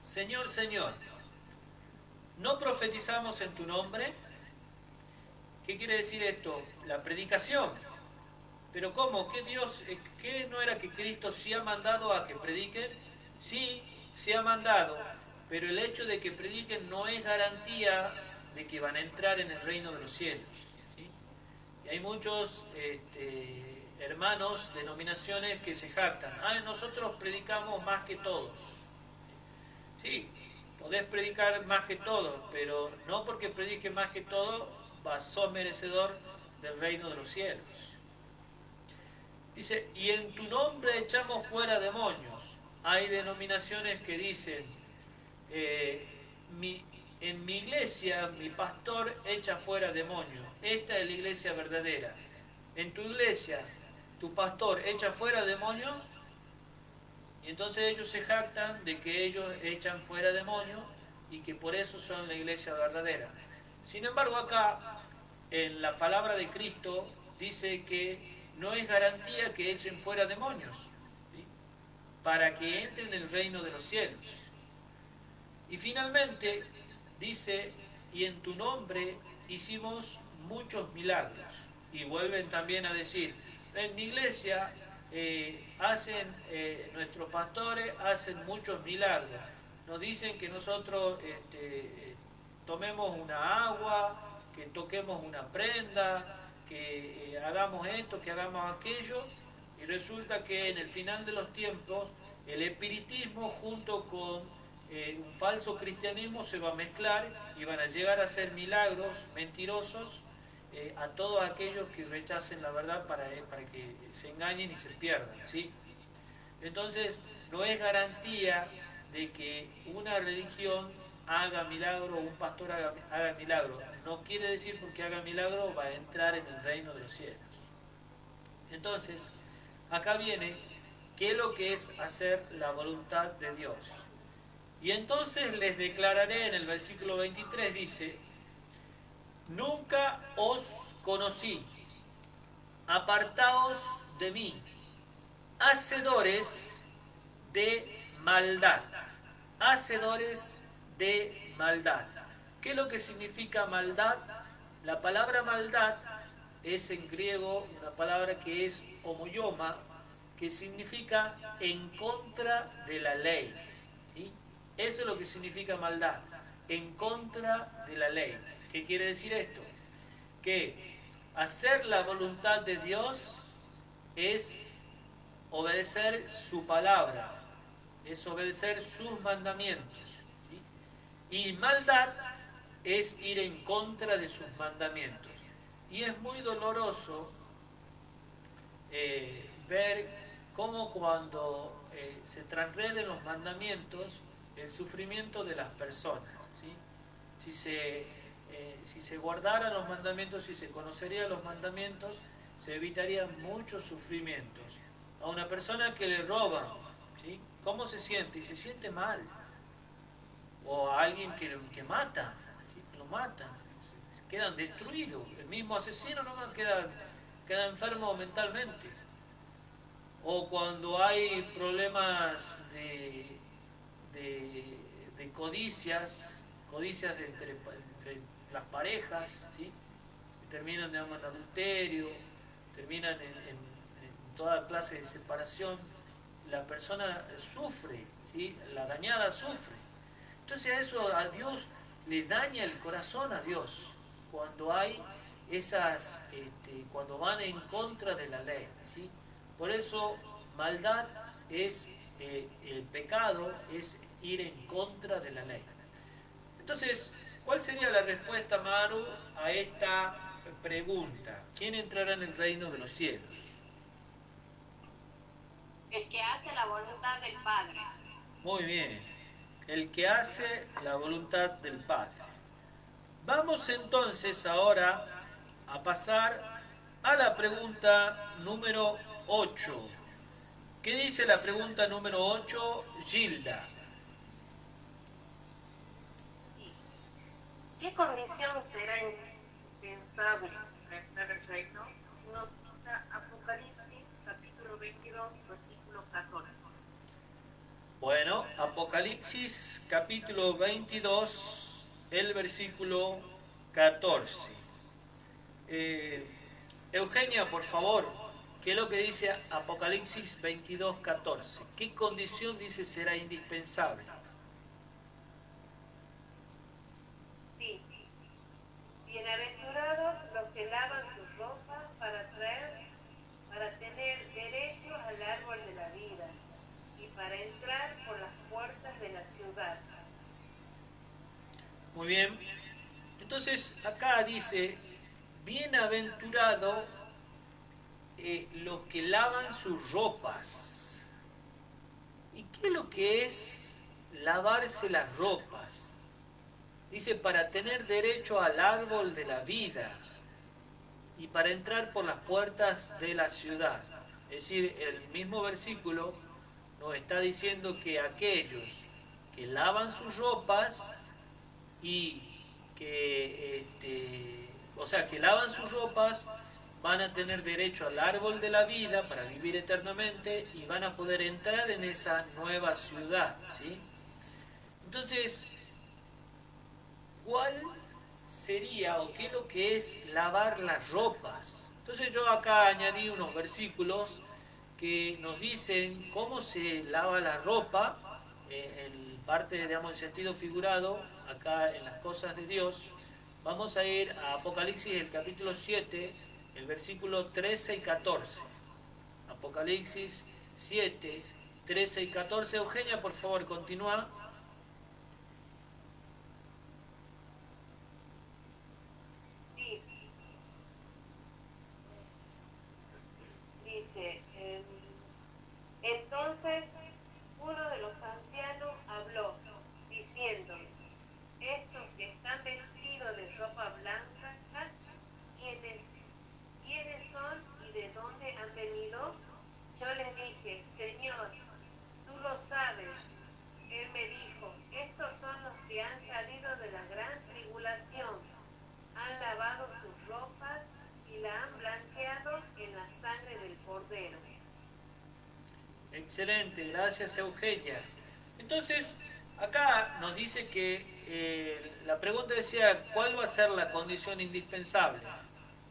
Señor, Señor, ¿no profetizamos en tu nombre? ¿Qué quiere decir esto? La predicación. Pero ¿cómo? ¿Qué no era que Cristo sí ha mandado a que prediquen? Sí, se ha mandado, pero el hecho de que prediquen no es garantía de que van a entrar en el reino de los cielos. ¿Sí? Y hay muchos hermanos, denominaciones que se jactan. Nosotros predicamos más que todos. Sí, podés predicar más que todos, pero no porque prediques más que todos, sos merecedor del reino de los cielos. Dice, y en tu nombre echamos fuera demonios. Hay denominaciones que dicen, en mi iglesia mi pastor echa fuera demonios. Esta es la iglesia verdadera. En tu iglesia tu pastor echa fuera demonios. Y entonces ellos se jactan de que ellos echan fuera demonios y que por eso son la iglesia verdadera. Sin embargo, acá, en la palabra de Cristo, dice que no es garantía que echen fuera demonios, ¿sí? Para que entren en el reino de los cielos. Y finalmente, dice, y en tu nombre hicimos muchos milagros. Y vuelven también a decir, en mi iglesia nuestros pastores hacen muchos milagros. Nos dicen que nosotros tomemos una agua, que toquemos una prenda, que hagamos esto, que hagamos aquello, y resulta que en el final de los tiempos el espiritismo junto con un falso cristianismo se va a mezclar y van a llegar a hacer milagros mentirosos a todos aquellos que rechacen la verdad para que se engañen y se pierdan, ¿sí? Entonces, no es garantía de que una religión haga milagro o un pastor haga milagro. No quiere decir porque haga milagro va a entrar en el reino de los cielos. Entonces, acá viene qué es lo que es hacer la voluntad de Dios. Y entonces les declararé en el versículo 23, dice, nunca os conocí, apartaos de mí, hacedores de maldad. Hacedores de maldad. ¿Qué es lo que significa maldad? La palabra maldad es en griego una palabra que es homoioma, que significa en contra de la ley. ¿Sí? Eso es lo que significa maldad, en contra de la ley. ¿Qué quiere decir esto? Que hacer la voluntad de Dios es obedecer su palabra, es obedecer sus mandamientos. ¿Sí? Y maldad es ir en contra de sus mandamientos. Y es muy doloroso ver cómo cuando se transgreden los mandamientos, el sufrimiento de las personas. ¿Sí? Si se guardaran los mandamientos, si se conocerían los mandamientos, se evitarían muchos sufrimientos. A una persona que le roban, ¿sí? ¿Cómo se siente? Y se siente mal. O a alguien que mata, ¿sí? Lo matan, quedan destruidos. El mismo asesino no queda enfermo mentalmente. O cuando hay problemas de codicias entre las parejas, ¿sí? Que terminan en adulterio, terminan en toda clase de separación, la persona sufre, ¿sí? La dañada sufre. Entonces eso a Dios le daña el corazón a Dios cuando hay cuando van en contra de la ley, ¿sí? Por eso maldad es el pecado, es ir en contra de la ley. Entonces, ¿cuál sería la respuesta, Maru, a esta pregunta? ¿Quién entrará en el reino de los cielos? El que hace la voluntad del Padre. Muy bien, el que hace la voluntad del Padre. Vamos entonces ahora a pasar a la pregunta número 8. ¿Qué dice la pregunta número 8, Gilda? ¿Qué condición será indispensable para entrar al reino? Nos cita Apocalipsis, capítulo 22, versículo 14. Bueno, Apocalipsis, capítulo 22, el versículo 14. Eugenia, por favor, ¿qué es lo que dice Apocalipsis 22, 14? ¿Qué condición dice será indispensable? Sí. Bienaventurados los que lavan sus ropas para tener derecho al árbol de la vida y para entrar por las puertas de la ciudad. Muy bien. Entonces, acá dice, bienaventurado los que lavan sus ropas. ¿Y qué es lo que es lavarse las ropas? Dice, para tener derecho al árbol de la vida y para entrar por las puertas de la ciudad. Es decir, el mismo versículo nos está diciendo que aquellos que lavan sus ropas y que lavan sus ropas van a tener derecho al árbol de la vida para vivir eternamente y van a poder entrar en esa nueva ciudad, ¿sí? Entonces, ¿cuál sería o qué es lo que es lavar las ropas? Entonces yo acá añadí unos versículos que nos dicen cómo se lava la ropa, en parte, digamos, en sentido figurado, acá en las cosas de Dios. Vamos a ir a Apocalipsis, el capítulo 7, el versículo 13 y 14. Apocalipsis 7, 13 y 14. Eugenia, por favor, continúa. Sí. Dice, entonces uno de los ancianos habló, diciendo, estos que están vestidos de ropa blanca, ¿quiénes son y de dónde han venido? Yo les dije, Señor, tú lo sabes. Él me dijo, estos son los que han salido de la gran tribulación, han lavado sus ropas y la han blanqueado en la sangre del Cordero. Excelente, gracias Eugenia. Entonces, acá nos dice que la pregunta decía, ¿cuál va a ser la condición indispensable?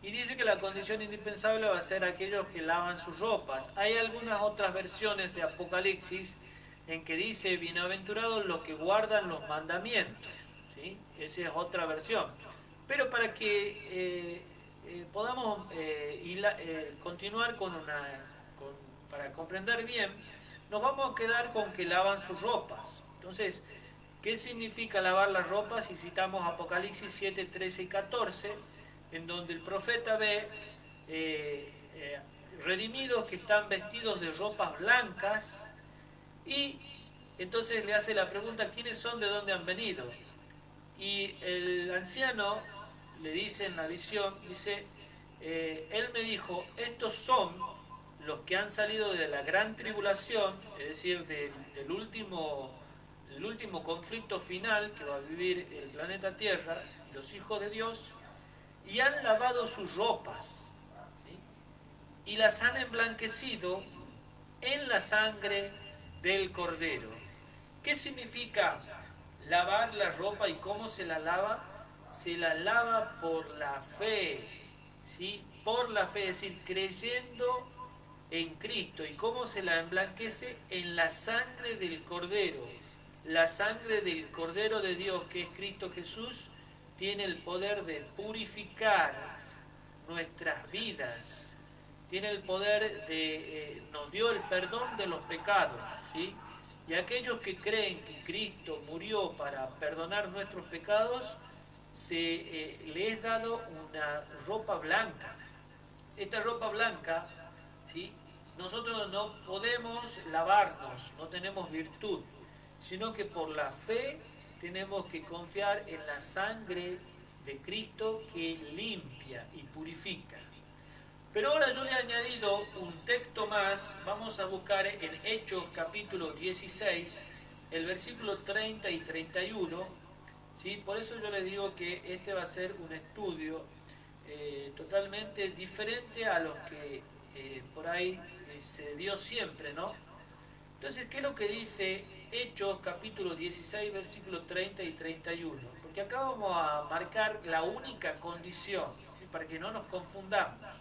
Y dice que la condición indispensable va a ser aquellos que lavan sus ropas. Hay algunas otras versiones de Apocalipsis en que dice, bienaventurados los que guardan los mandamientos. ¿Sí? Esa es otra versión. Pero para que podamos continuar para comprender bien, nos vamos a quedar con que lavan sus ropas. Entonces, ¿qué significa lavar las ropas? Si citamos Apocalipsis 7, 13 y 14, en donde el profeta ve redimidos que están vestidos de ropas blancas, y entonces le hace la pregunta, ¿quiénes son? ¿De dónde han venido? Y el anciano le dice en la visión, dice, él me dijo, estos son los que han salido de la gran tribulación, es decir, del último conflicto final que va a vivir el planeta Tierra, los hijos de Dios, y han lavado sus ropas, ¿sí? Y las han emblanquecido en la sangre del Cordero. ¿Qué significa lavar la ropa y cómo se la lava? Se la lava por la fe, ¿sí? Por la fe, es decir, creyendo en Cristo. ¿Y cómo se la emblanquece? En la sangre del Cordero. La sangre del Cordero de Dios, que es Cristo Jesús, tiene el poder de purificar nuestras vidas. Tiene el poder nos dio el perdón de los pecados, ¿sí? Y aquellos que creen que Cristo murió para perdonar nuestros pecados, le es dado una ropa blanca. Esta ropa blanca, ¿sí? Nosotros no podemos lavarnos, no tenemos virtud, sino que por la fe tenemos que confiar en la sangre de Cristo que limpia y purifica. Pero ahora yo le he añadido un texto más, vamos a buscar en Hechos capítulo 16, el versículo 30 y 31, ¿sí? Por eso yo les digo que este va a ser un estudio totalmente diferente a los que por ahí se dio siempre, ¿no? Entonces, ¿qué es lo que dice Hechos capítulo 16, versículos 30 y 31? Porque acá vamos a marcar la única condición, ¿sí? Para que no nos confundamos.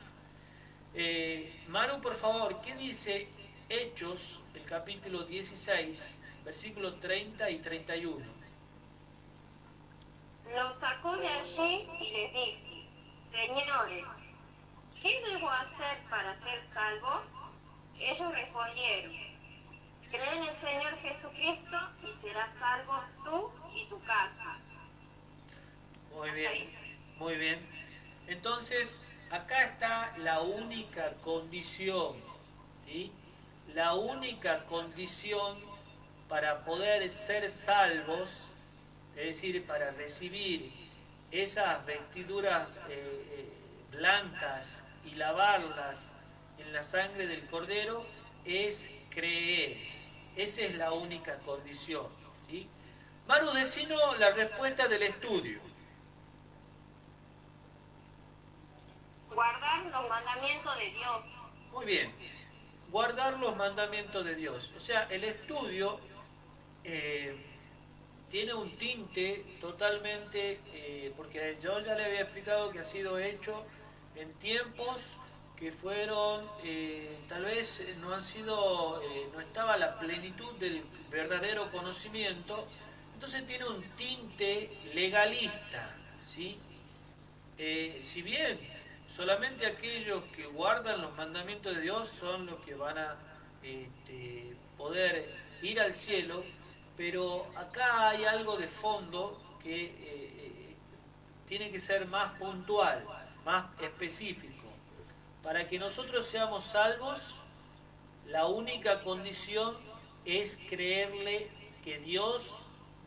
Maru, por favor, ¿qué dice Hechos, el capítulo 16, versículos 30 y 31? Los sacó de allí y les dijo, señores, ¿qué debo hacer para ser salvo? Ellos respondieron, cree en el Señor Jesucristo y serás salvo tú y tu casa. Muy bien, muy bien. Entonces, acá está la única condición, ¿sí? La única condición para poder ser salvos, es decir, para recibir esas vestiduras blancas y lavarlas en la sangre del Cordero, es creer. Esa es la única condición, ¿sí? Maru, decinos la respuesta del estudio. Guardar los mandamientos de Dios. Muy bien, guardar los mandamientos de Dios. O sea, el estudio tiene un tinte totalmente, porque yo ya le había explicado que ha sido hecho en tiempos que fueron, tal vez no estaba la plenitud del verdadero conocimiento, entonces tiene un tinte legalista, ¿sí? Si bien solamente aquellos que guardan los mandamientos de Dios son los que van a poder ir al cielo, pero acá hay algo de fondo que tiene que ser más puntual, más específico. Para que nosotros seamos salvos, la única condición es creerle que Dios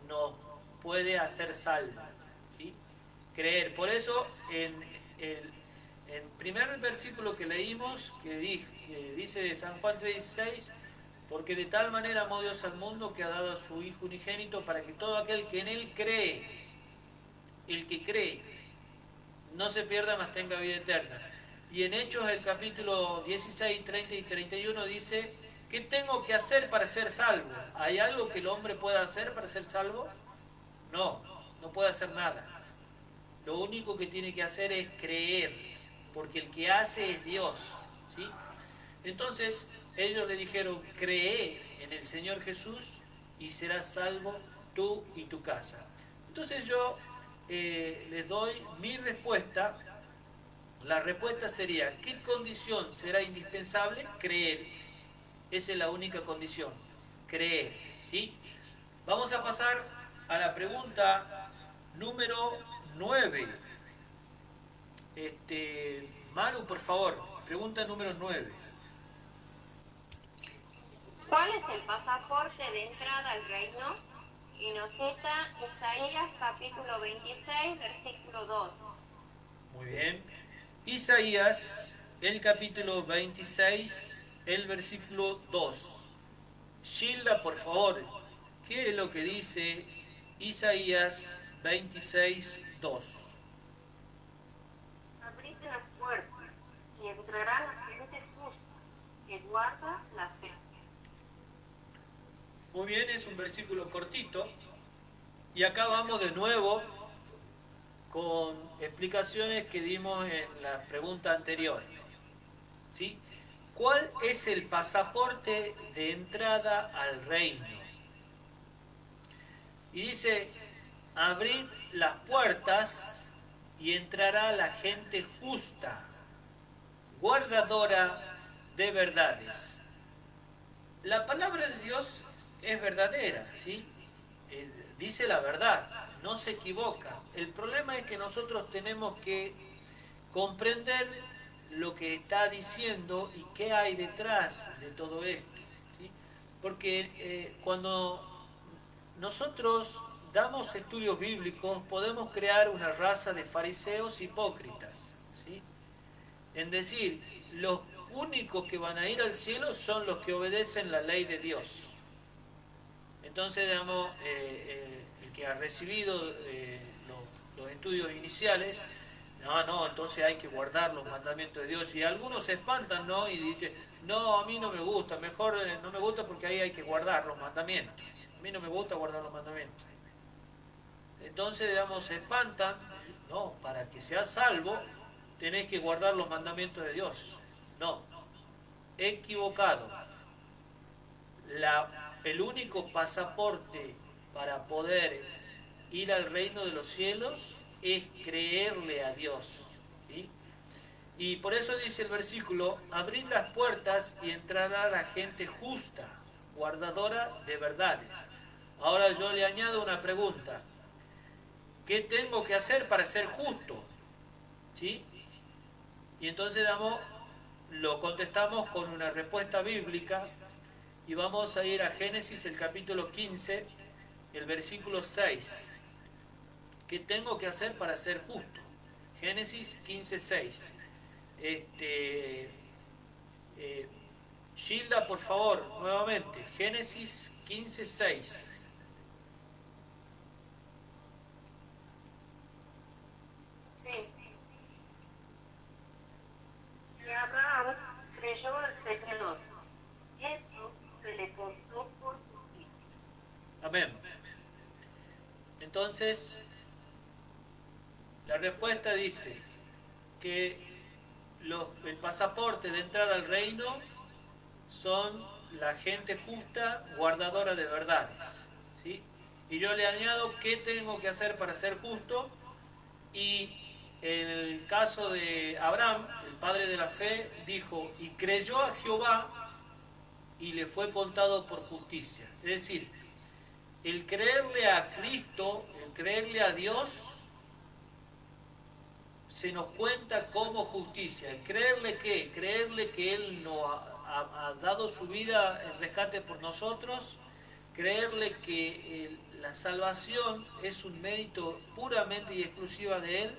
nos puede hacer salvos, ¿sí? Creer. Por eso, en el primer versículo que leímos, que dice de San Juan 3:16, porque de tal manera amó Dios al mundo que ha dado a su Hijo unigénito para que todo aquel que en Él cree, el que cree, no se pierda, mas tenga vida eterna. Y en Hechos, el capítulo 16, 30 y 31 dice, ¿Qué tengo que hacer para ser salvo? ¿Hay algo que el hombre pueda hacer para ser salvo? No, no puede hacer nada. Lo único que tiene que hacer es creer, porque el que hace es Dios, ¿sí? Entonces ellos le dijeron, cree en el Señor Jesús y serás salvo tú y tu casa. Entonces yo les doy mi respuesta. La respuesta sería, ¿qué condición será indispensable? Creer. Esa es la única condición, creer, ¿sí? Vamos a pasar a la pregunta número 9. Maru, por favor, pregunta número 9. ¿Cuál es el pasaporte de entrada al reino? Y nos cita Isaías capítulo 26, versículo 2. Muy bien. Isaías, el capítulo 26, el versículo 2. Gilda, por favor, ¿qué es lo que dice Isaías 26, 2? Abrid las puertas y entrará la gente justa que guarda la fe. Muy bien, es un versículo cortito. Y acá vamos de nuevo con explicaciones que dimos en la pregunta anterior, ¿sí? ¿Cuál es el pasaporte de entrada al reino? Y dice, abrid las puertas y entrará la gente justa, guardadora de verdades. La palabra de Dios es verdadera, ¿sí? Dice la verdad, no se equivoca. El problema es que nosotros tenemos que comprender lo que está diciendo y qué hay detrás de todo esto, ¿sí? Porque cuando nosotros damos estudios bíblicos podemos crear una raza de fariseos hipócritas, ¿sí? En decir, los únicos que van a ir al cielo son los que obedecen la ley de Dios. Entonces, digamos, el que ha recibido los estudios iniciales, no, entonces hay que guardar los mandamientos de Dios. Y algunos se espantan, ¿no? Y dicen, no, a mí no me gusta, mejor no me gusta porque ahí hay que guardar los mandamientos. A mí no me gusta guardar los mandamientos. Entonces, digamos, se espantan, no, para que seas salvo tenés que guardar los mandamientos de Dios. No, equivocado. El único pasaporte para poder ir al reino de los cielos es creerle a Dios, ¿sí? Y por eso dice el versículo, abrid las puertas y entrará la gente justa, guardadora de verdades. Ahora yo le añado una pregunta. ¿Qué tengo que hacer para ser justo? ¿Sí? Y entonces lo contestamos con una respuesta bíblica y vamos a ir a Génesis, el capítulo 15, el versículo 6. ¿Qué tengo que hacer para ser justo? Génesis 15, 6. Gilda, por favor, nuevamente. Génesis 15, 6. Y Abraham creyó al Señor, y esto se le contó por justicia. Amén. Entonces, la respuesta dice que el pasaporte de entrada al reino son la gente justa, guardadora de verdades, ¿sí? Y yo le añado qué tengo que hacer para ser justo. Y en el caso de Abraham, el padre de la fe, dijo, y creyó a Jehová y le fue contado por justicia. Es decir, el creerle a Cristo, el creerle a Dios, se nos cuenta como justicia. El creerle ¿qué? Creerle que Él nos ha dado su vida en rescate por nosotros, creerle que la salvación es un mérito puramente y exclusiva de Él,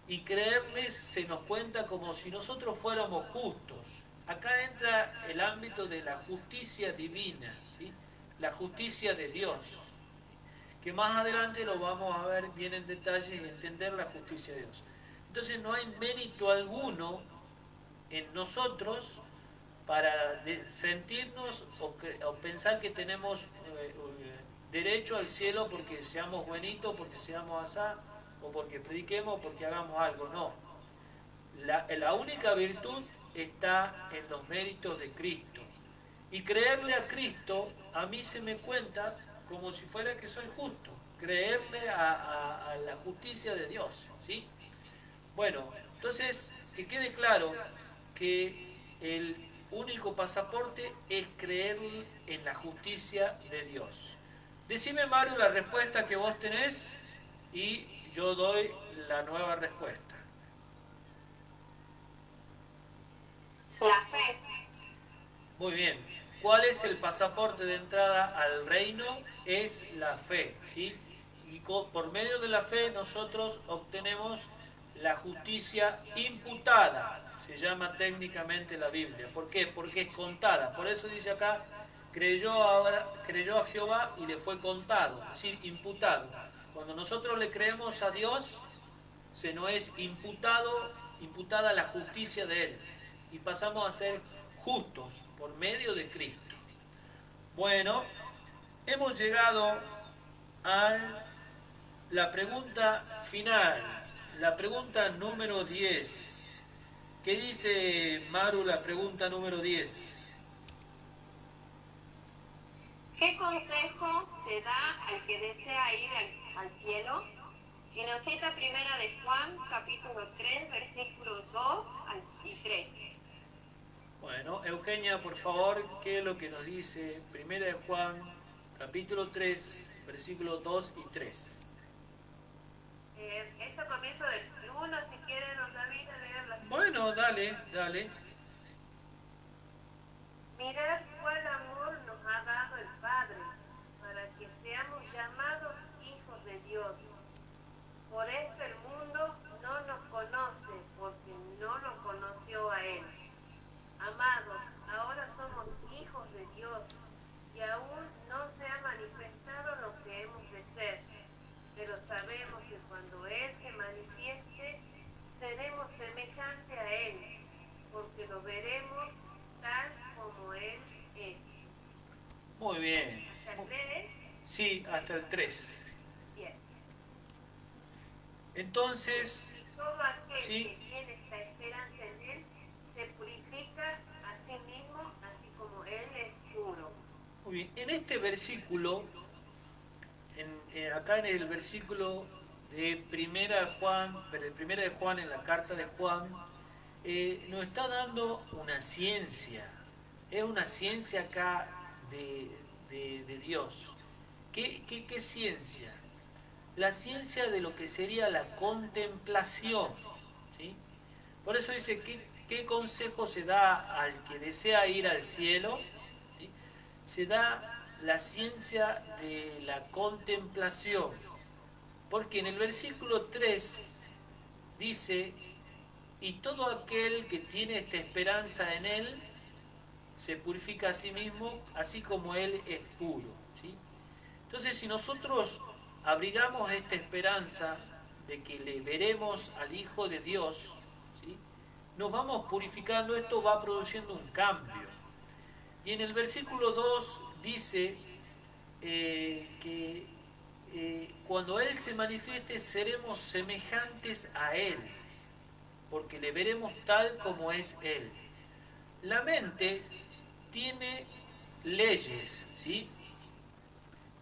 y creerle se nos cuenta como si nosotros fuéramos justos. Acá entra el ámbito de la justicia divina, ¿sí? La justicia de Dios, que más adelante lo vamos a ver bien en detalle y entender la justicia de Dios. Entonces no hay mérito alguno en nosotros para sentirnos o pensar que tenemos derecho al cielo porque seamos buenitos, porque seamos asá, o porque prediquemos, o porque hagamos algo. No. La única virtud está en los méritos de Cristo. Y creerle a Cristo a mí se me cuenta como si fuera que soy justo. Creerle a la justicia de Dios, ¿sí? Bueno, entonces que quede claro que el único pasaporte es creer en la justicia de Dios. Decime, Mario, la respuesta que vos tenés y yo doy la nueva respuesta. La fe. Muy bien. ¿Cuál es el pasaporte de entrada al reino? Es la fe, ¿sí? Y por medio de la fe nosotros obtenemos la justicia imputada, se llama técnicamente la Biblia. ¿Por qué? Porque es contada. Por eso dice acá, creyó a Jehová y le fue contado, es decir, imputado. Cuando nosotros le creemos a Dios, se nos es imputada la justicia de Él. Y pasamos a ser justos por medio de Cristo. Bueno, hemos llegado a la pregunta final, la pregunta número 10. ¿Qué dice Maru la pregunta número 10? ¿Qué consejo se da al que desea ir al cielo? Y nos cita primera de Juan, capítulo 3, versículos 2 y 3. Bueno, Eugenia, por favor, ¿qué es lo que nos dice primera de Juan, capítulo 3, versículos 2 y 3? Esto comienza del 1, si quieren, David, leerla. Bueno, dale. Mirad cuál amor nos ha dado el Padre, para que seamos llamados hijos de Dios. Por esto el mundo no nos conoce, porque no lo conoció a Él. Amados, ahora somos hijos de Dios, y aún no se ha manifestado lo que hemos de ser, pero sabemos que cuando Él se manifieste, seremos semejantes a Él, porque lo veremos tal como Él es. Muy bien. ¿Hasta el 3? Sí, hasta el 3. Bien. Entonces, Todo aquel sí. que tiene esta esperanza en Él, se purifica a sí mismo, así como Él es puro. Muy bien. En este versículo, acá en el versículo de primera de Juan, en la carta de Juan, nos está dando una ciencia. Es una ciencia acá de Dios. ¿Qué ciencia? La ciencia de lo que sería la contemplación, ¿sí? Por eso dice, ¿qué consejo se da al que desea ir al cielo? ¿Sí? Se da la ciencia de la contemplación. Porque en el versículo 3 dice, y todo aquel que tiene esta esperanza en Él, se purifica a sí mismo, así como Él es puro, ¿sí? Entonces, si nosotros abrigamos esta esperanza de que le veremos al Hijo de Dios, ¿sí?, nos vamos purificando, esto va produciendo un cambio. Y en el versículo 2 dice que cuando Él se manifieste seremos semejantes a Él, porque le veremos tal como es Él. La mente tiene leyes, ¿sí?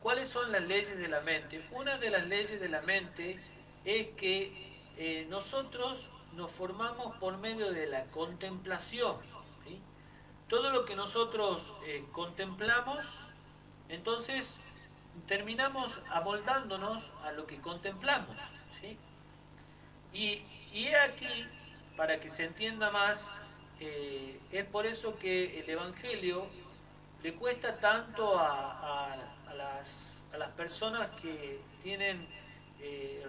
¿Cuáles son las leyes de la mente? Una de las leyes de la mente es que nosotros nos formamos por medio de la contemplación, ¿sí? Todo lo que nosotros contemplamos, entonces terminamos amoldándonos a lo que contemplamos, ¿sí? Y he aquí, para que se entienda más, es por eso que el Evangelio le cuesta tanto a las personas que tienen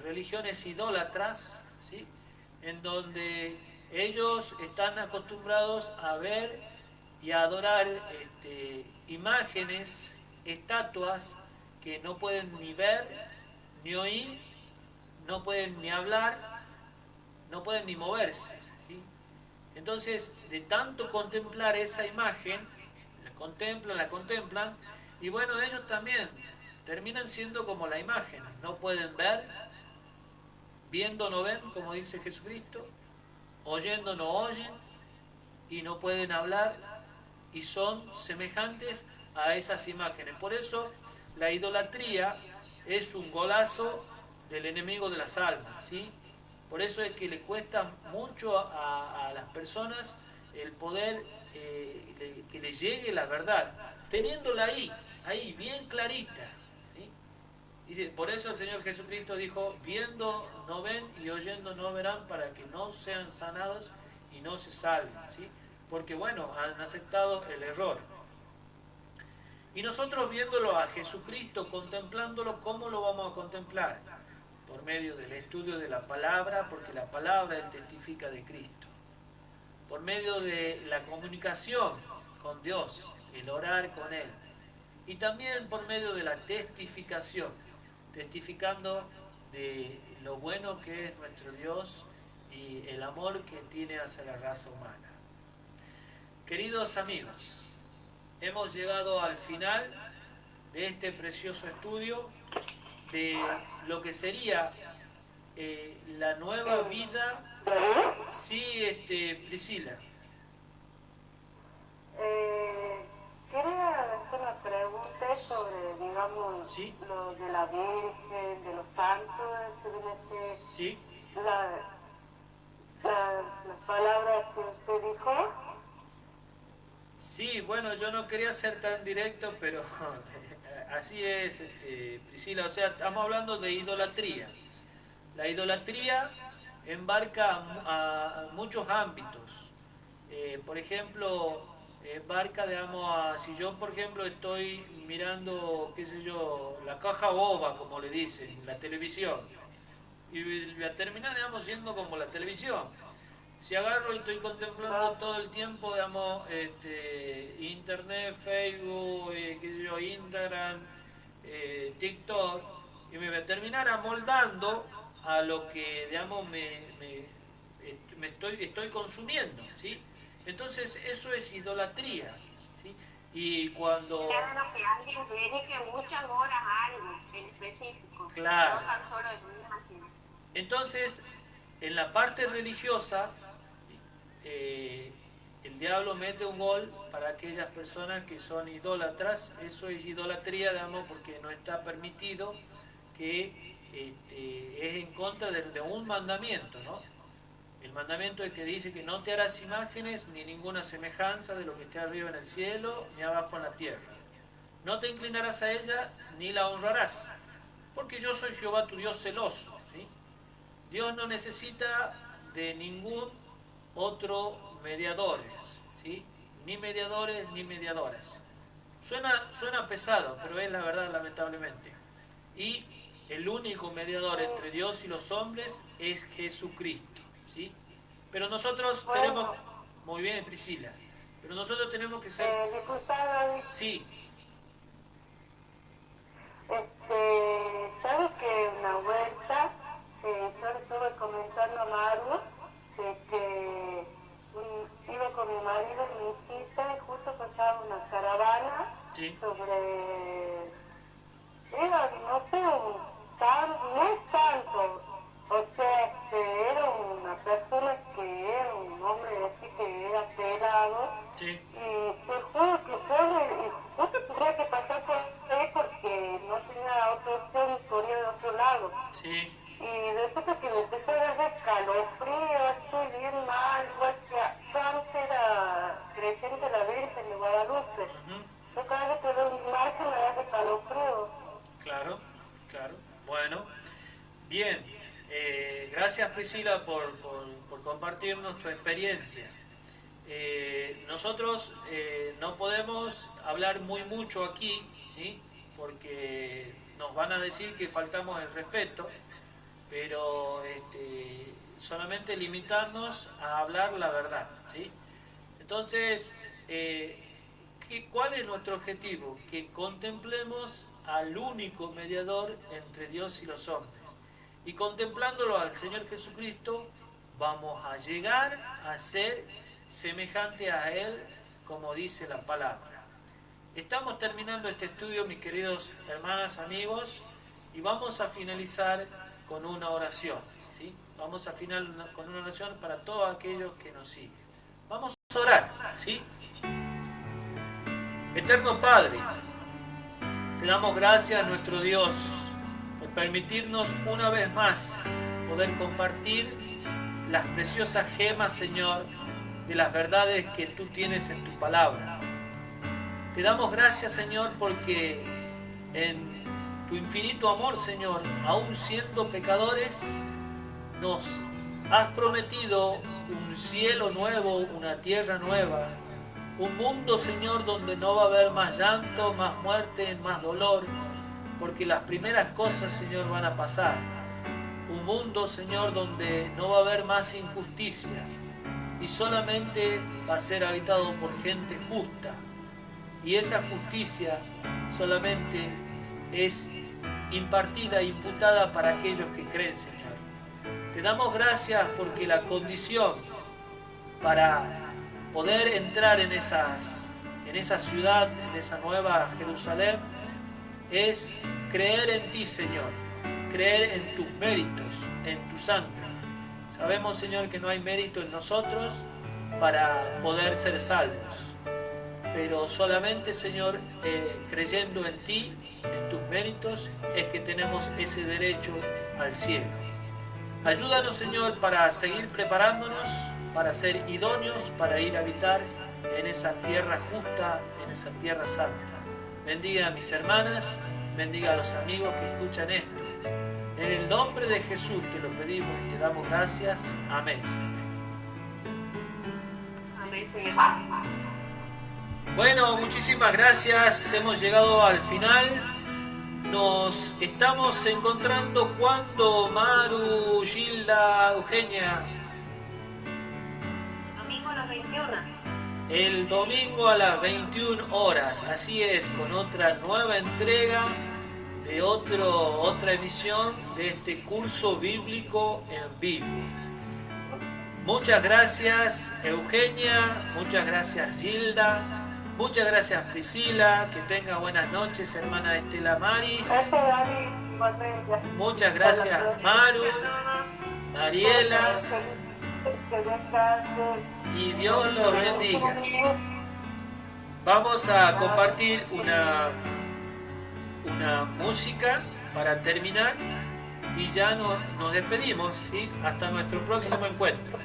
religiones idólatras, ¿sí?, en donde ellos están acostumbrados a ver y a adorar imágenes, estatuas que no pueden ni ver, ni oír, no pueden ni hablar, no pueden ni moverse, ¿sí? Entonces, de tanto contemplar esa imagen, la contemplan, y bueno, ellos también terminan siendo como la imagen. No pueden ver, viendo no ven, como dice Jesucristo, oyendo no oyen, y no pueden hablar, y son semejantes a esas imágenes. Por eso, la idolatría es un golazo del enemigo de las almas, ¿sí? Por eso es que le cuesta mucho a las personas el poder que les llegue la verdad, teniéndola ahí, bien clarita, ¿sí? Dice, por eso el Señor Jesucristo dijo, viendo no ven y oyendo no verán, para que no sean sanados y no se salven, ¿sí? Porque bueno, han aceptado el error. Y nosotros viéndolo a Jesucristo, contemplándolo, ¿cómo lo vamos a contemplar? Por medio del estudio de la palabra, porque la palabra Él testifica de Cristo. Por medio de la comunicación con Dios, el orar con Él. Y también por medio de la testificación, testificando de lo bueno que es nuestro Dios y el amor que tiene hacia la raza humana. Queridos amigos, hemos llegado al final de este precioso estudio de lo que sería la nueva vida. Sí, Priscila. Quería hacer una pregunta sobre, digamos, ¿Sí? lo de la Virgen, de los santos, Sí. las palabras que usted dijo. Sí, bueno, yo no quería ser tan directo, pero así es, Priscila. O sea, estamos hablando de idolatría. La idolatría embarca a muchos ámbitos. Por ejemplo, embarca, digamos, si yo, por ejemplo, estoy mirando, qué sé yo, la caja boba, como le dicen, la televisión, y voy a terminar, digamos, siendo como la televisión. Si agarro y estoy contemplando todo el tiempo, digamos, internet, Facebook, qué sé yo, Instagram, TikTok, y me voy a terminar amoldando a lo que, digamos, me estoy consumiendo, ¿sí? Entonces, eso es idolatría, ¿sí? Y cuando... Claro, que alguien dedique muchas horas a algo en específico, Claro. no tan solo en una imagen. Entonces, en la parte religiosa, el diablo mete un gol para aquellas personas que son idólatras. Eso es idolatría, digamos, porque no está permitido, que es en contra de un mandamiento, ¿no? El mandamiento es que dice que no te harás imágenes ni ninguna semejanza de lo que esté arriba en el cielo ni abajo en la tierra. No te inclinarás a ella ni la honrarás, porque yo soy Jehová tu Dios celoso, ¿sí? Dios no necesita de ningún otro mediadores, ¿sí? Ni mediadores ni mediadoras. Suena pesado, pero es la verdad, lamentablemente. Y el único mediador entre Dios y los hombres es Jesucristo, ¿sí? Pero nosotros tenemos... Muy bien, Priscila. Pero nosotros tenemos que ser... Sí. ¿Sabes que una vuelta yo le estuve comentando a Maru de que iba con mi marido y mi hijita y justo pasaba una caravana sobre, era, no sé, no es tanto, o sea, que era una persona que era un hombre así que era pelado, y te juro que justo tenía que pasar por ahí porque no tenía otra opción, podía de otro lado. Y resulta que me empezó a dar escalofrío, estoy bien mal, igual que yo antes era creyente de la Virgen de Guadalupe. Yo cada vez que veo una imagen me da escalofrío. Claro. Bueno, bien. Gracias, Priscila, por compartirnos tu experiencia. Nosotros no podemos hablar mucho aquí, ¿sí? Porque nos van a decir que faltamos el respeto, pero solamente limitarnos a hablar la verdad, ¿sí? Entonces, ¿cuál es nuestro objetivo? Que contemplemos al único mediador entre Dios y los hombres. Y contemplándolo al Señor Jesucristo, vamos a llegar a ser semejante a Él, como dice la palabra. Estamos terminando este estudio, mis queridos hermanas, amigos, y vamos a finalizar con una oración, ¿sí? Vamos a finalizar con una oración para todos aquellos que nos siguen. Vamos a orar, ¿sí? Eterno Padre, te damos gracias, nuestro Dios, por permitirnos una vez más poder compartir las preciosas gemas, Señor, de las verdades que tú tienes en tu palabra. Te damos gracias, Señor, porque en tu infinito amor, Señor, aún siendo pecadores, nos has prometido un cielo nuevo, una tierra nueva, un mundo, Señor, donde no va a haber más llanto, más muerte, más dolor, porque las primeras cosas, Señor, van a pasar. Un mundo, Señor, donde no va a haber más injusticia y solamente va a ser habitado por gente justa. Y esa justicia solamente es impartida e imputada para aquellos que creen, Señor. Te damos gracias porque la condición para poder entrar en esa ciudad, en esa nueva Jerusalén, es creer en ti, Señor, creer en tus méritos, en tu sangre. Sabemos, Señor, que no hay mérito en nosotros para poder ser salvos, pero solamente, Señor, creyendo en ti, en tus méritos, es que tenemos ese derecho al cielo. Ayúdanos, Señor, para seguir preparándonos, para ser idóneos, para ir a habitar en esa tierra justa, en esa tierra santa. Bendiga a mis hermanas, bendiga a los amigos que escuchan esto. En el nombre de Jesús te lo pedimos y te damos gracias. Amén. Amén, Señor. Bueno, muchísimas gracias. Hemos llegado al final. Nos estamos encontrando cuando, Maru, Gilda, Eugenia. Domingo a las 21. El domingo a las 21 horas. Así es, con otra nueva entrega de otra emisión de este curso bíblico en vivo. Muchas gracias, Eugenia. Muchas gracias, Gilda. Muchas gracias, Priscila. Que tenga buenas noches, hermana Estela Maris. Gracias, David. Igualmente. Muchas gracias, Maru, Mariela. Que descansen. Y Dios los bendiga. Vamos a compartir una música para terminar y ya nos despedimos, ¿sí? Hasta nuestro próximo encuentro.